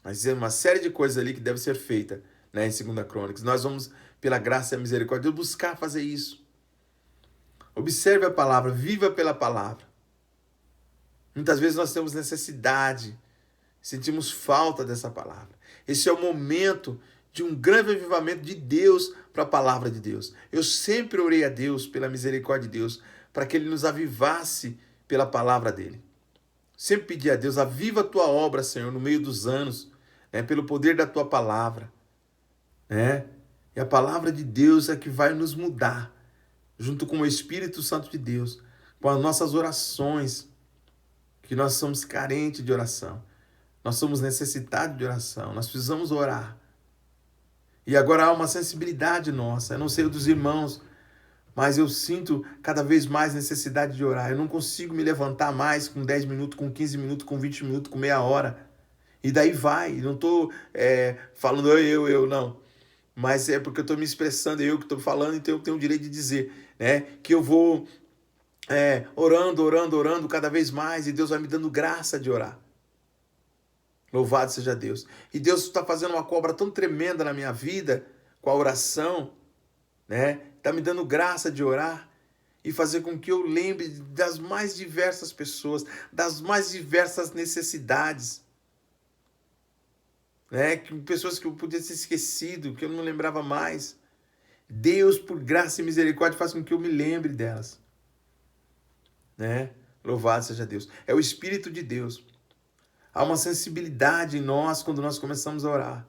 Mas é uma série de coisas ali que deve ser feita, né, em 2 Crônicas. Nós vamos, pela graça e a misericórdia, buscar fazer isso. Observe a palavra, viva pela palavra. Muitas vezes nós temos necessidade, sentimos falta dessa palavra. Esse é o momento de um grande avivamento de Deus para a palavra de Deus. Eu sempre orei a Deus, pela misericórdia de Deus, para que Ele nos avivasse pela palavra dEle. Sempre pedi a Deus, aviva a Tua obra, Senhor, no meio dos anos, né, pelo poder da Tua palavra. Né? E a palavra de Deus é que vai nos mudar, junto com o Espírito Santo de Deus, com as nossas orações, que nós somos carentes de oração. Nós somos necessitados de oração, nós precisamos orar. E agora há uma sensibilidade nossa, eu não sei o dos irmãos, mas eu sinto cada vez mais necessidade de orar. Eu não consigo me levantar mais com 10 minutos, com 15 minutos, com 20 minutos, com meia hora. E daí vai, não estou falando não. Mas é porque eu estou me expressando, eu que estou falando, então eu tenho o direito de dizer, né, que eu vou orando cada vez mais, e Deus vai me dando graça de orar. Louvado seja Deus. E Deus está fazendo uma obra tão tremenda na minha vida, com a oração, né? Está me dando graça de orar e fazer com que eu lembre das mais diversas pessoas, das mais diversas necessidades, né? Pessoas que eu podia ter esquecido, que eu não lembrava mais. Deus, por graça e misericórdia, faz com que eu me lembre delas, né? Louvado seja Deus. É o Espírito de Deus. Há uma sensibilidade em nós quando nós começamos a orar,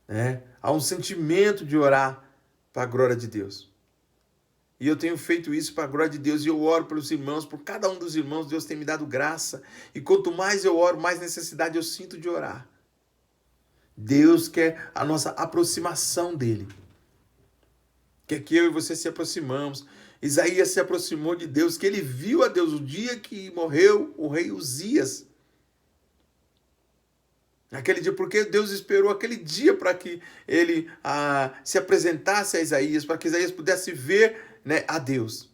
né? Há um sentimento de orar para a glória de Deus. E eu tenho feito isso para a glória de Deus, e eu oro pelos irmãos, por cada um dos irmãos, Deus tem me dado graça. E quanto mais eu oro, mais necessidade eu sinto de orar. Deus quer a nossa aproximação dele. Quer que eu e você se aproximamos. Isaías se aproximou de Deus, que ele viu a Deus o dia que morreu o rei Uzias. Naquele dia, porque Deus esperou aquele dia para que ele se apresentasse a Isaías, para que Isaías pudesse ver, né, a Deus.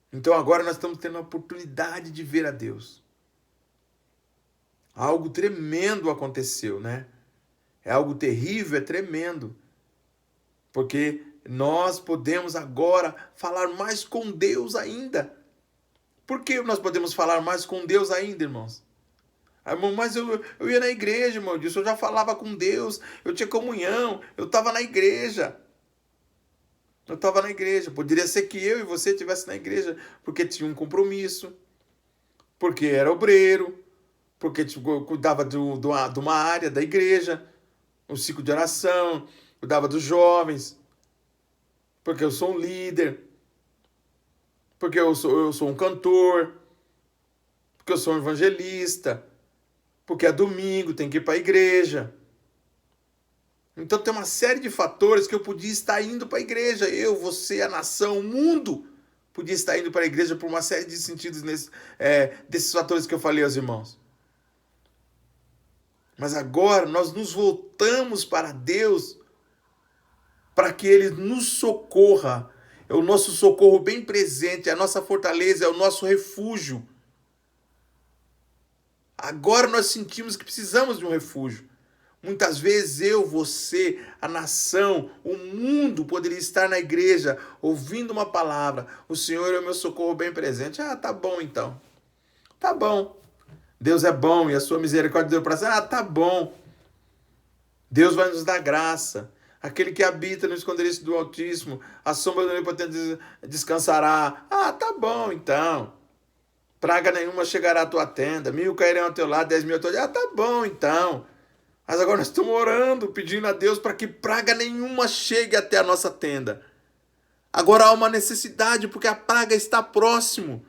Então agora nós estamos tendo a oportunidade de ver a Deus. Algo tremendo aconteceu, né? É algo terrível, é tremendo. Porque nós podemos agora falar mais com Deus ainda. Por que nós podemos falar mais com Deus ainda, irmãos? Mas eu ia na igreja, irmão, disso eu já falava com Deus, eu tinha comunhão, eu estava na igreja. Poderia ser que eu e você estivesse na igreja, porque tinha um compromisso, porque era obreiro, porque cuidava de uma área da igreja, um ciclo de oração, cuidava dos jovens, porque eu sou um líder, porque eu sou um cantor, porque eu sou um evangelista, porque é domingo, tem que ir para a igreja. Então tem uma série de fatores que eu podia estar indo para a igreja. Eu, você, a nação, o mundo podia estar indo para a igreja por uma série de sentidos desses fatores que eu falei aos irmãos. Mas agora nós nos voltamos para Deus para que Ele nos socorra. É o nosso socorro bem presente, é a nossa fortaleza, é o nosso refúgio. Agora nós sentimos que precisamos de um refúgio. Muitas vezes eu, você, a nação, o mundo poderia estar na igreja ouvindo uma palavra. O Senhor é o meu socorro bem presente. Tá bom então. Tá bom. Deus é bom e a sua misericórdia deu para ser. Tá bom. Deus vai nos dar graça. Aquele que habita no esconderijo do Altíssimo, a sombra do Onipotente descansará. Tá bom então. Praga nenhuma chegará à tua tenda, 1000 cairão ao teu lado, 10.000 ao teu lado. Tá bom então. Mas agora nós estamos orando, pedindo a Deus para que praga nenhuma chegue até a nossa tenda. Agora há uma necessidade, porque a praga está próximo.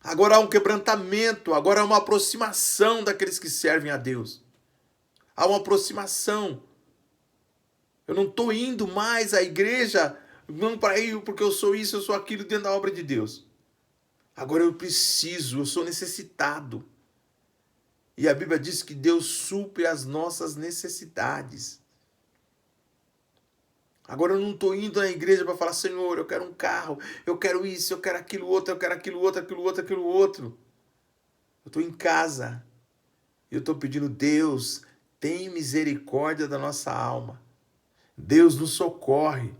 Agora há um quebrantamento, agora há uma aproximação daqueles que servem a Deus. Há uma aproximação. Eu não estou indo mais à igreja, não para ir porque eu sou isso, eu sou aquilo dentro da obra de Deus. Agora eu sou necessitado. E a Bíblia diz que Deus supre as nossas necessidades. Agora eu não estou indo na igreja para falar, Senhor, eu quero um carro, eu quero isso, eu quero aquilo outro, eu quero aquilo outro. Eu estou em casa. E eu estou pedindo, Deus, tem misericórdia da nossa alma. Deus nos socorre.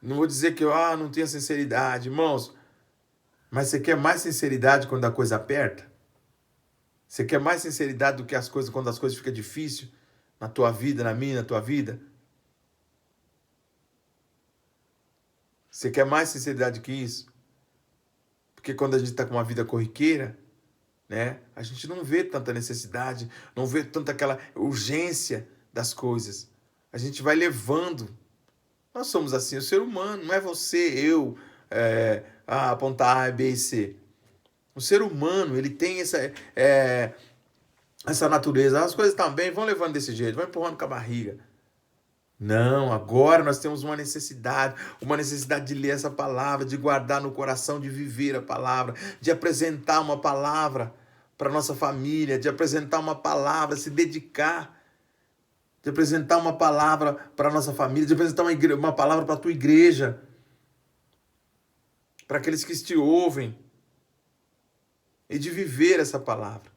Não vou dizer que eu não tenho sinceridade. Irmãos, mas você quer mais sinceridade quando a coisa aperta? Você quer mais sinceridade do que as coisas quando as coisas ficam difíceis? Na tua vida, na minha, na tua vida? Você quer mais sinceridade que isso? Porque quando a gente está com uma vida corriqueira, né, a gente não vê tanta necessidade, não vê tanta aquela urgência das coisas. A gente vai levando. Nós somos assim, o ser humano, não é você, eu, apontar A, B e C. O ser humano, ele tem essa natureza. As coisas estão bem, vão levando desse jeito, vão empurrando com a barriga. Não, agora nós temos uma necessidade de ler essa palavra, de guardar no coração, de viver a palavra, de apresentar uma palavra para nossa família, de apresentar uma palavra, se dedicar, de apresentar uma palavra para nossa família, de apresentar uma palavra para a tua igreja, para aqueles que te ouvem, e de viver essa palavra.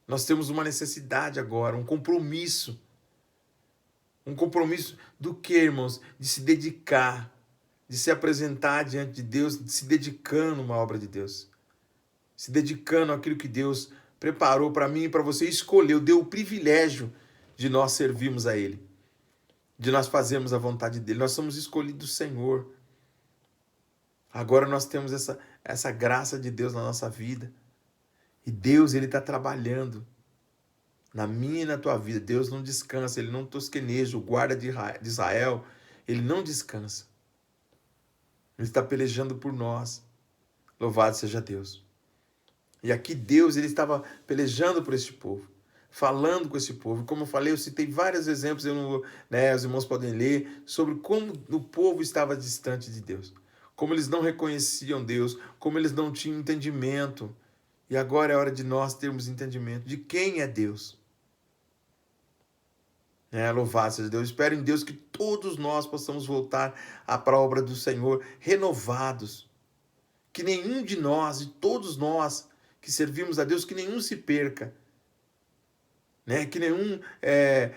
Nós temos uma necessidade agora, um compromisso. Um compromisso do que, irmãos? De se dedicar, de se apresentar diante de Deus, de se dedicando a uma obra de Deus. Se dedicando àquilo que Deus preparou para mim e para você, escolheu, deu o privilégio de nós servirmos a Ele, de nós fazermos a vontade dEle. Nós somos escolhidos do Senhor. Agora nós temos essa graça de Deus na nossa vida. E Deus, Ele está trabalhando na minha e na tua vida. Deus não descansa, Ele não tosqueneja. O guarda de Israel, Ele não descansa. Ele está pelejando por nós. Louvado seja Deus. E aqui Deus, Ele estava pelejando por este povo, falando com esse povo. Como eu falei, eu citei vários exemplos, eu não vou, os irmãos podem ler, sobre como o povo estava distante de Deus. Como eles não reconheciam Deus, como eles não tinham entendimento. E agora é hora de nós termos entendimento de quem é Deus. Louvado seja Deus. Espero em Deus que todos nós possamos voltar para a obra do Senhor renovados. Que nenhum de nós, de todos nós que servimos a Deus, que nenhum se perca. Que nenhum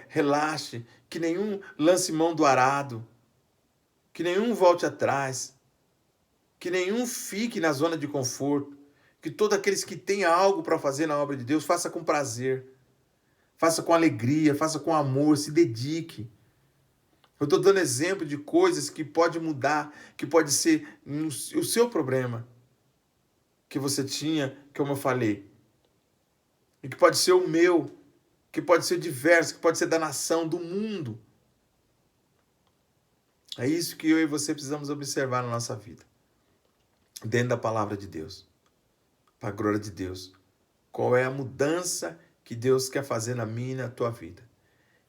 relaxe, que nenhum lance mão do arado, que nenhum volte atrás, que nenhum fique na zona de conforto, que todos aqueles que têm algo para fazer na obra de Deus, faça com prazer. Faça com alegria, faça com amor, se dedique. Eu estou dando exemplo de coisas que pode mudar, que pode ser o seu problema que você tinha, como eu falei. E que pode ser o meu, que pode ser diverso, que pode ser da nação, do mundo. É isso que eu e você precisamos observar na nossa vida. Dentro da palavra de Deus. Para a glória de Deus. Qual é a mudança que Deus quer fazer na minha e na tua vida?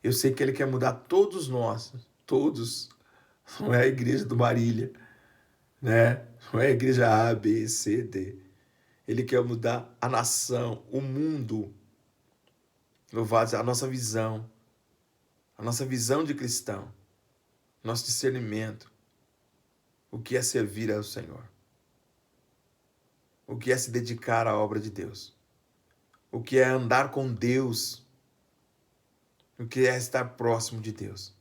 Eu sei que Ele quer mudar todos nós, todos. Não é a igreja do Marília, não é a igreja A, B, C, D. Ele quer mudar a nação, o mundo. Louvado seja a nossa visão de cristão, nosso discernimento. O que é servir ao Senhor? O que é se dedicar à obra de Deus? O que é andar com Deus? O que é estar próximo de Deus?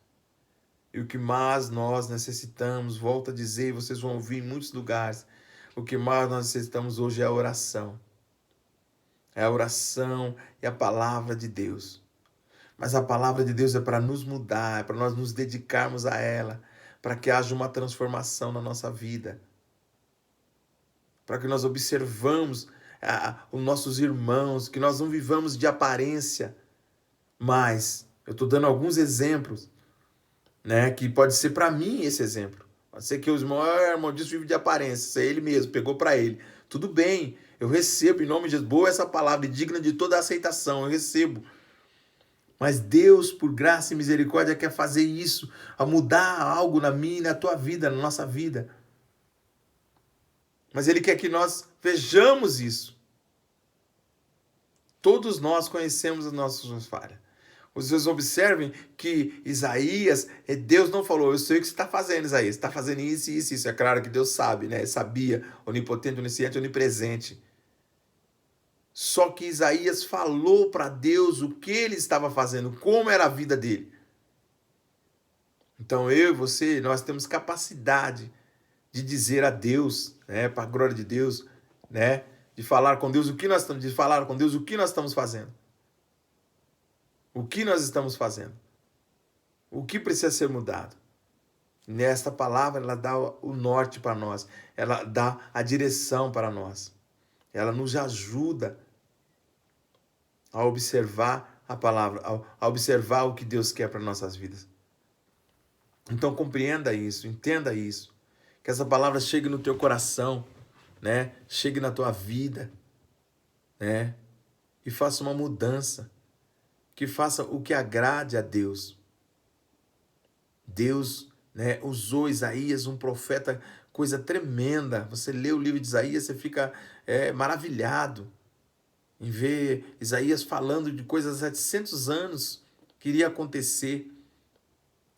E o que mais nós necessitamos, volto a dizer, vocês vão ouvir em muitos lugares, o que mais nós necessitamos hoje é a oração. É a oração e a palavra de Deus. Mas a palavra de Deus é para nos mudar, é para nós nos dedicarmos a ela, para que haja uma transformação na nossa vida. Para que nós observamos os nossos irmãos, que nós não vivamos de aparência, mas eu estou dando alguns exemplos, que pode ser para mim esse exemplo. Pode ser que o irmão disso vive de aparência, isso é ele mesmo, pegou para ele. Tudo bem, eu recebo em nome de Jesus, boa essa palavra, digna de toda a aceitação, eu recebo. Mas Deus, por graça e misericórdia, quer fazer isso, a mudar algo na minha e na tua vida, na nossa vida. Mas Ele quer que nós vejamos isso. Todos nós conhecemos as nossas falhas. Vocês observem que Isaías, Deus não falou, eu sei o que você está fazendo, Isaías, você está fazendo isso e isso, isso. É claro que Deus sabe, Ele sabia, onipotente, onisciente, onipresente. Só que Isaías falou para Deus o que ele estava fazendo, como era a vida dele. Então eu e você, nós temos capacidade de dizer a Deus, para a glória de Deus, de falar com Deus o que nós estamos, fazendo. O que nós estamos fazendo? O que precisa ser mudado? Nesta palavra, ela dá o norte para nós. Ela dá a direção para nós. Ela nos ajuda a observar a palavra, a observar o que Deus quer para nossas vidas. Então, compreenda isso, entenda isso. Que essa palavra chegue no teu coração, né? Chegue na tua vida, né? E faça uma mudança. Que faça o que agrade a Deus. Deus, né, usou Isaías, um profeta, coisa tremenda. Você lê o livro de Isaías, você fica maravilhado em ver Isaías falando de coisas há 700 anos que iria acontecer.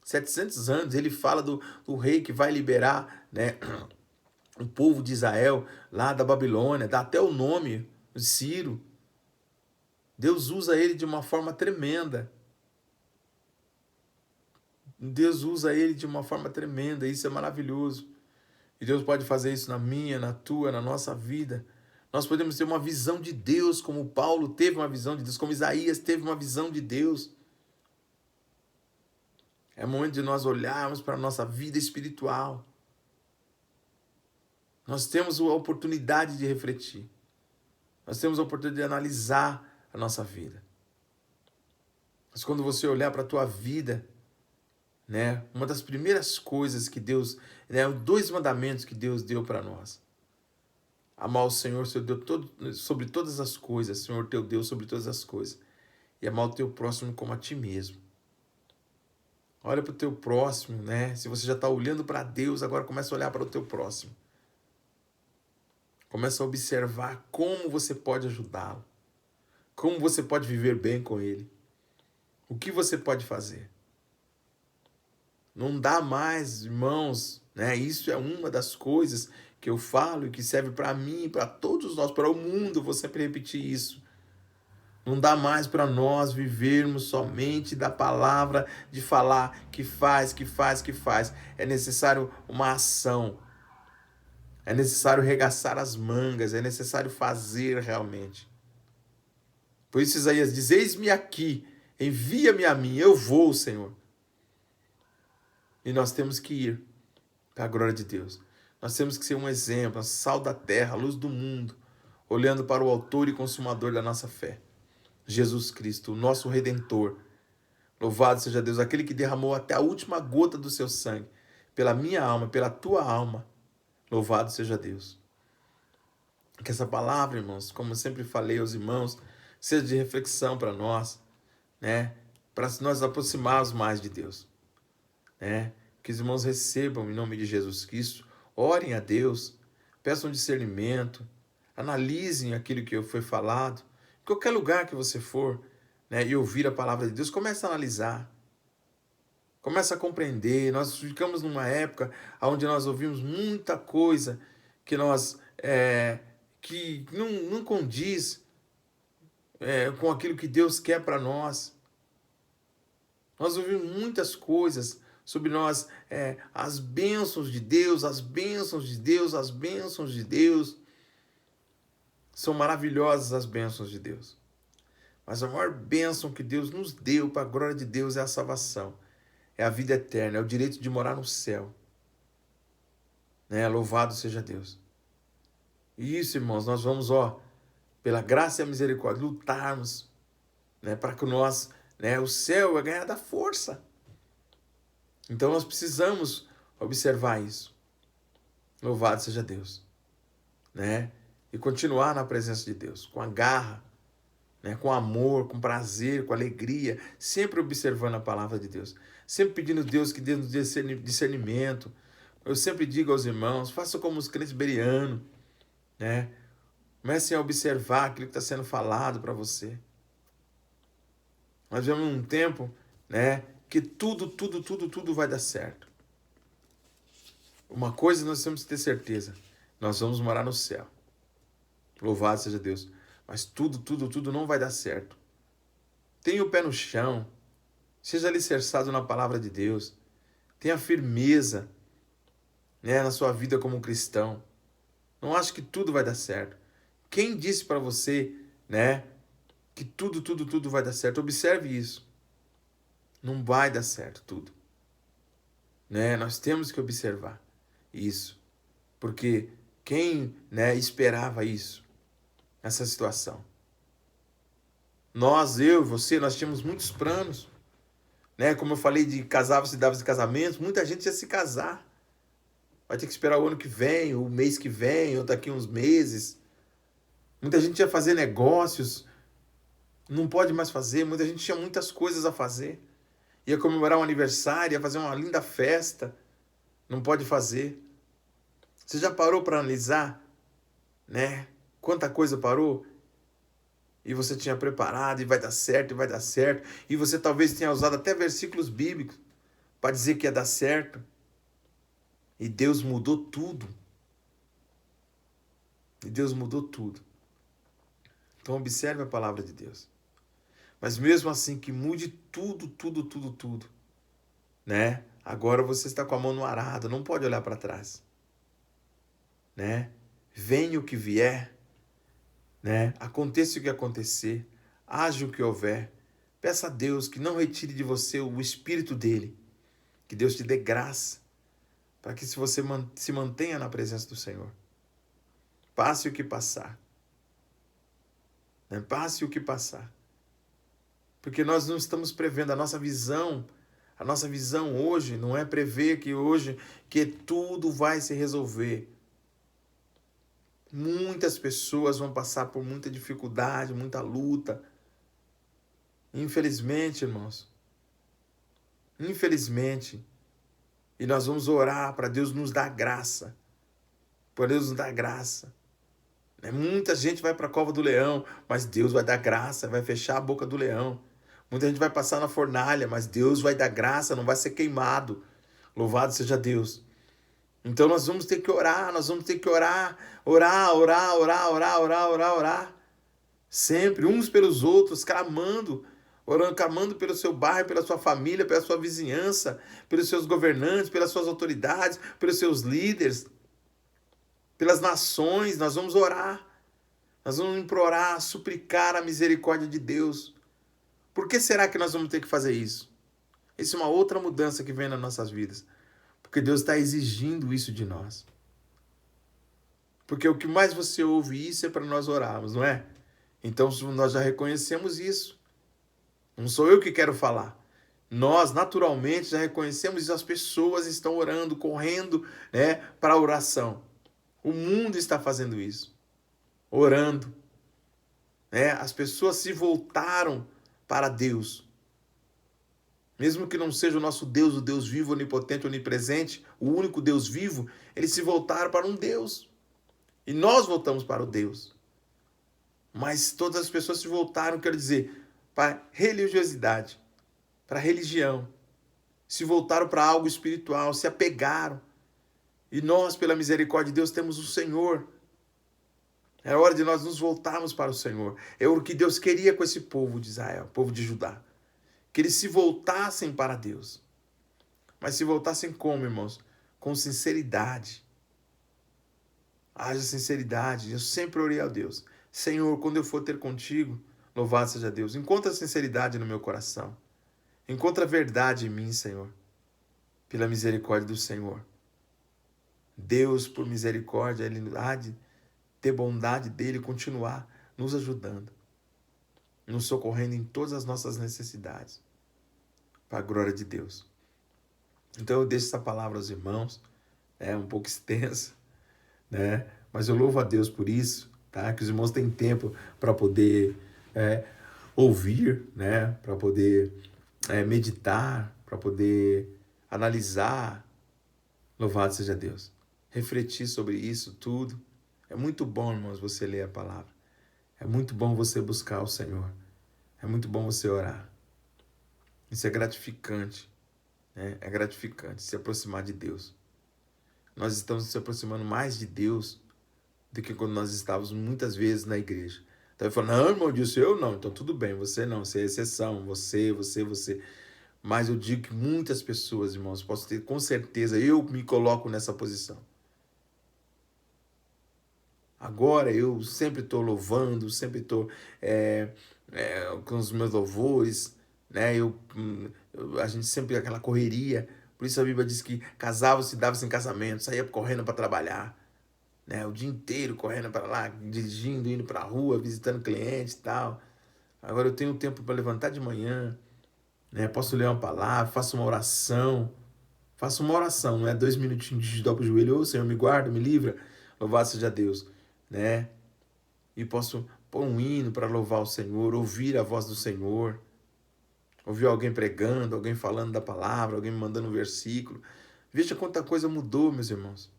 700 anos, ele fala do rei que vai liberar, né, o povo de Israel lá da Babilônia, dá até o nome, Ciro. Deus usa ele de uma forma tremenda. Deus usa ele de uma forma tremenda, isso é maravilhoso. E Deus pode fazer isso na minha, na tua, na nossa vida. Nós podemos ter uma visão de Deus, como Paulo teve uma visão de Deus, como Isaías teve uma visão de Deus. É momento de nós olharmos para a nossa vida espiritual. Nós temos a oportunidade de refletir. Nós temos a oportunidade de analisar a nossa vida. Mas quando você olhar para a tua vida, né, uma das primeiras coisas que Deus, né, 2 mandamentos que Deus deu para nós. Amar o Senhor, seu Deus, sobre todas as coisas, Senhor teu Deus sobre todas as coisas. E amar o teu próximo como a ti mesmo. Olha para o teu próximo, né? Se você já está olhando para Deus, agora começa a olhar para o teu próximo. Começa a observar como você pode ajudá-lo. Como você pode viver bem com ele. O que você pode fazer. Não dá mais, irmãos, né? Isso é uma das coisas que eu falo e que serve para mim, para todos nós, para o mundo, vou sempre repetir isso. Não dá mais para nós vivermos somente da palavra de falar que faz, que faz, que faz. É necessário uma ação. É necessário regaçar as mangas, é necessário fazer realmente. Por isso Isaías diz, eis-me aqui, envia-me a mim, eu vou, Senhor. E nós temos que ir para a glória de Deus. Nós temos que ser um exemplo, a sal da terra, a luz do mundo, olhando para o autor e consumador da nossa fé. Jesus Cristo, o nosso Redentor. Louvado seja Deus, aquele que derramou até a última gota do seu sangue, pela minha alma, pela tua alma. Louvado seja Deus. Que essa palavra, irmãos, como eu sempre falei aos irmãos, seja de reflexão para nós, né? Para nós aproximarmos mais de Deus, né? Que os irmãos recebam em nome de Jesus Cristo, orem a Deus, peçam discernimento, analisem aquilo que foi falado, em qualquer lugar que você for, né, e ouvir a palavra de Deus, comece a analisar, comece a compreender. Nós ficamos numa época onde nós ouvimos muita coisa que nós que não condiz com aquilo que Deus quer para nós. Nós ouvimos muitas coisas sobre nós, as bênçãos de Deus, as bênçãos de Deus, as bênçãos de Deus. São maravilhosas as bênçãos de Deus. Mas a maior bênção que Deus nos deu para a glória de Deus é a salvação. É a vida eterna, é o direito de morar no céu. Né? Louvado seja Deus. E isso, irmãos, nós vamos, pela graça e a misericórdia, lutarmos, né, para que nós, né, o céu é ganhar da força. Então nós precisamos observar isso. Louvado seja Deus. Né? E continuar na presença de Deus, com a garra, né, com amor, com prazer, com alegria, sempre observando a palavra de Deus, sempre pedindo a Deus que Deus nos dê discernimento. Eu sempre digo aos irmãos, façam como os crentes bereanos, né? Comecem a observar aquilo que está sendo falado para você. Nós vivemos num tempo, né, que tudo vai dar certo. Uma coisa nós temos que ter certeza, nós vamos morar no céu. Louvado seja Deus. Mas tudo não vai dar certo. Tenha o pé no chão. Seja alicerçado na palavra de Deus. Tenha firmeza, né, na sua vida como cristão. Não ache que tudo vai dar certo. Quem disse para você, né, que tudo vai dar certo? Observe isso. Não vai dar certo tudo. Né? Nós temos que observar isso. Porque quem, né, esperava isso? Essa situação. Nós, eu e você, nós tínhamos muitos planos. Né? Como eu falei de casava-se, dava-se casamentos, muita gente ia se casar. vai ter que esperar o ano que vem, o mês que vem, ou daqui uns meses. Muita gente ia fazer negócios, não pode mais fazer. Muita gente tinha muitas coisas a fazer. Ia comemorar um aniversário, ia fazer uma linda festa, não pode fazer. Você já parou para analisar, né? Quanta coisa parou? E você tinha preparado, e vai dar certo, e vai dar certo. E você talvez tenha usado até versículos bíblicos para dizer que ia dar certo. E Deus mudou tudo. E Deus mudou tudo. Então observe a palavra de Deus. Mas mesmo assim que mude tudo, né? Agora você está com a mão no arado, não pode olhar para trás, né? Venha o que vier, né? Aconteça o que acontecer, haja o que houver. Peça a Deus que não retire de você o Espírito dele, que Deus te dê graça, para que você se mantenha na presença do Senhor. Passe o que passar, né? Passe o que passar. Porque nós não estamos prevendo a nossa visão hoje não é prever que hoje que tudo vai se resolver. Muitas pessoas vão passar por muita dificuldade, muita luta. Infelizmente, irmãos. Infelizmente. E nós vamos orar para Deus nos dar graça. Para Deus nos dar graça. Muita gente vai para a cova do leão, mas Deus vai dar graça, vai fechar a boca do leão. Muita gente vai passar na fornalha, mas Deus vai dar graça, não vai ser queimado. Louvado seja Deus. Então nós vamos ter que orar, orar. Sempre, uns pelos outros, clamando, orando, clamando pelo seu bairro, pela sua família, pela sua vizinhança, pelos seus governantes, pelas suas autoridades, pelos seus líderes, pelas nações. Nós vamos orar, nós vamos implorar, suplicar a misericórdia de Deus. Por que será que nós vamos ter que fazer isso? Isso é uma outra mudança que vem nas nossas vidas. Porque Deus está exigindo isso de nós. Porque o que mais você ouve isso é para nós orarmos, não é? Então nós já reconhecemos isso. Não sou eu que quero falar. Nós, naturalmente, já reconhecemos isso. As pessoas estão orando, correndo, né, para a oração. O mundo está fazendo isso. Orando. Né? As pessoas se voltaram para Deus. Mesmo que não seja o nosso Deus, o Deus vivo, onipotente, onipresente, o único Deus vivo, eles se voltaram para um Deus. E nós voltamos para o Deus. Mas todas as pessoas se voltaram, quero dizer, para religiosidade, para religião. Se voltaram para algo espiritual, se apegaram. E nós, pela misericórdia de Deus, temos o Senhor. É hora de nós nos voltarmos para o Senhor. É o que Deus queria com esse povo de Israel, povo de Judá. Que eles se voltassem para Deus. Mas se voltassem como, irmãos? Com sinceridade. Haja sinceridade. Eu sempre orei a Deus. Senhor, quando eu for ter contigo, louvado seja Deus. Encontra sinceridade no meu coração. Encontra verdade em mim, Senhor. Pela misericórdia do Senhor. Deus, por misericórdia, Ele há de ter bondade dEle continuar nos ajudando. Nos socorrendo em todas as nossas necessidades. Para a glória de Deus. Então eu deixo essa palavra aos irmãos. É um pouco extensa, né? Mas eu louvo a Deus por isso, tá? Que os irmãos têm tempo para poder ouvir, né? Para poder meditar, para poder analisar. Louvado seja Deus. Refletir sobre isso tudo. É muito bom, irmãos, você ler a palavra. É muito bom você buscar o Senhor. É muito bom você orar. Isso é gratificante. Né? É gratificante se aproximar de Deus. Nós estamos se aproximando mais de Deus do que quando nós estávamos muitas vezes na igreja. Então eu falo, não, irmão, disse eu não. Então tudo bem, você não, você é exceção. Você. Mas eu digo que muitas pessoas, irmãos, posso ter com certeza, eu me coloco nessa posição. Agora eu sempre estou louvando, sempre estou com os meus louvores, né? A gente sempre aquela correria. Por isso a Bíblia diz que casava-se e dava-se em casamento, saía correndo para trabalhar, né? O dia inteiro correndo para lá, dirigindo, indo para a rua, visitando clientes e tal. Agora eu tenho tempo para levantar de manhã, né? Posso ler uma palavra, faço uma oração, Faça uma oração, não é 2 minutinhos de dobra o joelho, ô Senhor, me guarda, me livra, louvado seja Deus, né? E posso pôr um hino para louvar o Senhor, ouvir a voz do Senhor, ouvir alguém pregando, alguém falando da palavra, alguém me mandando um versículo. Veja quanta coisa mudou, meus irmãos.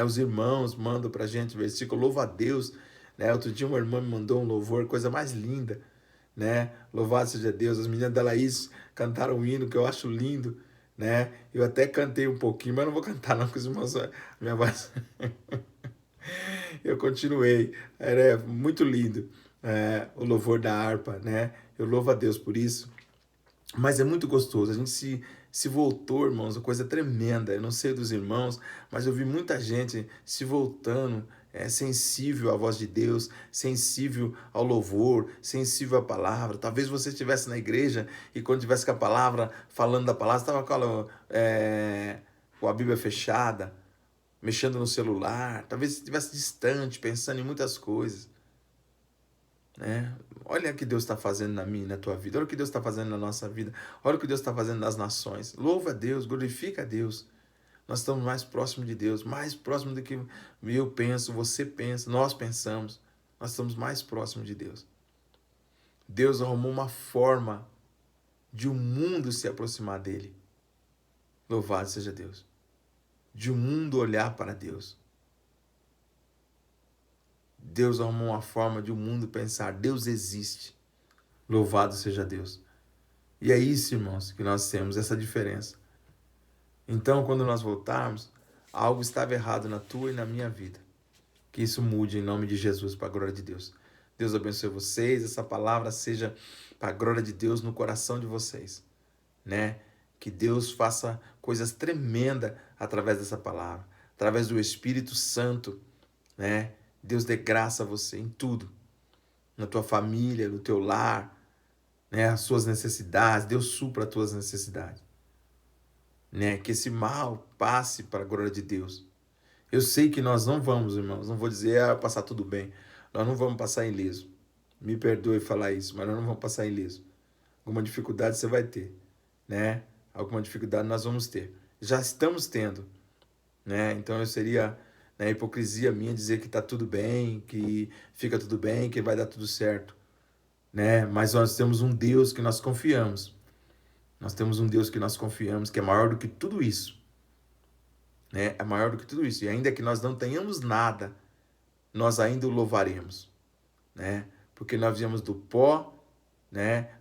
Os irmãos mandam para a gente versículo, louva a Deus. Outro dia uma irmã me mandou um louvor, coisa mais linda. Louvado seja Deus. As meninas da Laís cantaram um hino que eu acho lindo. Eu até cantei um pouquinho, mas não vou cantar não, porque os irmãos, minha voz... Eu continuei, era muito lindo o louvor da harpa, Eu louvo a Deus por isso. Mas é muito gostoso, a gente se voltou, irmãos, uma coisa tremenda. Eu não sei dos irmãos, mas eu vi muita gente se voltando, sensível à voz de Deus, sensível ao louvor, sensível à palavra. Talvez você estivesse na igreja e quando estivesse com a palavra, falando da palavra, estava com a Bíblia fechada, mexendo no celular, talvez estivesse distante, pensando em muitas coisas. Olha o que Deus está fazendo na minha e na tua vida. Olha o que Deus está fazendo na nossa vida. Olha o que Deus está fazendo nas nações. Louva a Deus, glorifica a Deus. Nós estamos mais próximos de Deus, mais próximos do que eu penso, você pensa, nós pensamos. Nós estamos mais próximos de Deus. Deus arrumou uma forma de o mundo se aproximar dele. Louvado seja Deus. De o mundo olhar para Deus. Deus arrumou uma forma de o mundo pensar, Deus existe. Louvado seja Deus. E é isso, irmãos, que nós temos, essa diferença. Então, quando nós voltarmos, algo estava errado na tua e na minha vida. Que isso mude em nome de Jesus, para a glória de Deus. Deus abençoe vocês, essa palavra seja para a glória de Deus no coração de vocês. Que Deus faça coisas tremendas através dessa palavra, através do Espírito Santo, Deus dê graça a você em tudo, na tua família, no teu lar, as suas necessidades, Deus supra as tuas necessidades. Que esse mal passe para a glória de Deus. Eu sei que nós não vamos, irmãos, não vou dizer passar tudo bem, nós não vamos passar ileso. Me perdoe falar isso, mas nós não vamos passar ileso. Alguma dificuldade você vai ter, Alguma dificuldade nós vamos ter. Já estamos tendo, Então eu seria hipocrisia minha dizer que está tudo bem, que fica tudo bem, que vai dar tudo certo. Mas nós temos um Deus que nós confiamos. Nós temos um Deus que nós confiamos, que é maior do que tudo isso. É maior do que tudo isso. E ainda que nós não tenhamos nada, nós ainda o louvaremos. Porque nós viemos do pó,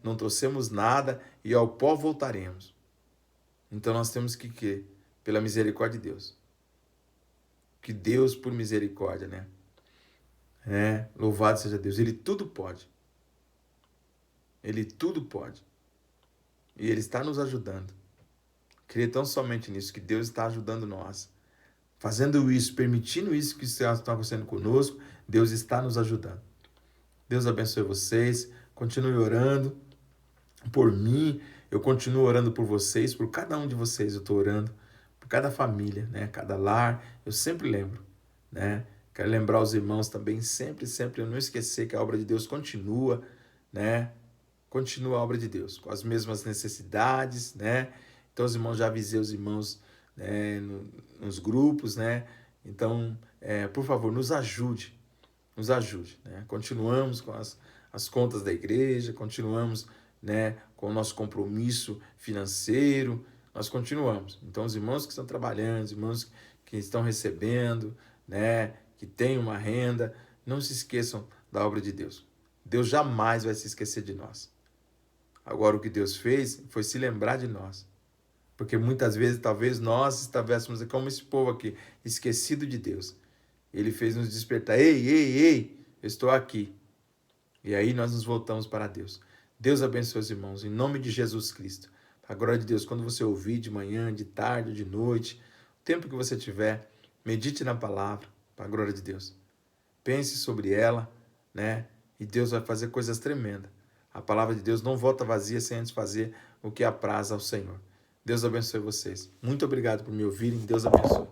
não trouxemos nada e ao pó voltaremos. Então nós temos que pela misericórdia de Deus. Que Deus, por misericórdia, louvado seja Deus. Ele tudo pode. Ele tudo pode. E Ele está nos ajudando. Creia tão somente nisso, que Deus está ajudando nós. Fazendo isso, permitindo isso que está acontecendo conosco, Deus está nos ajudando. Deus abençoe vocês. Continue orando por mim. Eu continuo orando por vocês, por cada um de vocês eu estou orando. Cada família, cada lar, eu sempre lembro, Quero lembrar os irmãos também, sempre, eu não esquecer que a obra de Deus continua, Continua a obra de Deus, com as mesmas necessidades, Então, os irmãos, já avisei os irmãos nos grupos, Então, por favor, nos ajude, Continuamos com as contas da igreja, continuamos, com o nosso compromisso financeiro, nós continuamos. Então, os irmãos que estão trabalhando, os irmãos que estão recebendo, que têm uma renda, não se esqueçam da obra de Deus. Deus jamais vai se esquecer de nós. Agora, o que Deus fez foi se lembrar de nós. Porque muitas vezes, talvez nós estivéssemos como esse povo aqui, esquecido de Deus. Ele fez nos despertar. Ei, eu estou aqui. E aí nós nos voltamos para Deus. Deus abençoe os irmãos, em nome de Jesus Cristo. A glória de Deus, quando você ouvir de manhã, de tarde, de noite, o tempo que você tiver, medite na palavra, para a glória de Deus. Pense sobre ela, E Deus vai fazer coisas tremendas. A palavra de Deus não volta vazia sem antes fazer o que apraz ao Senhor. Deus abençoe vocês. Muito obrigado por me ouvirem. Deus abençoe.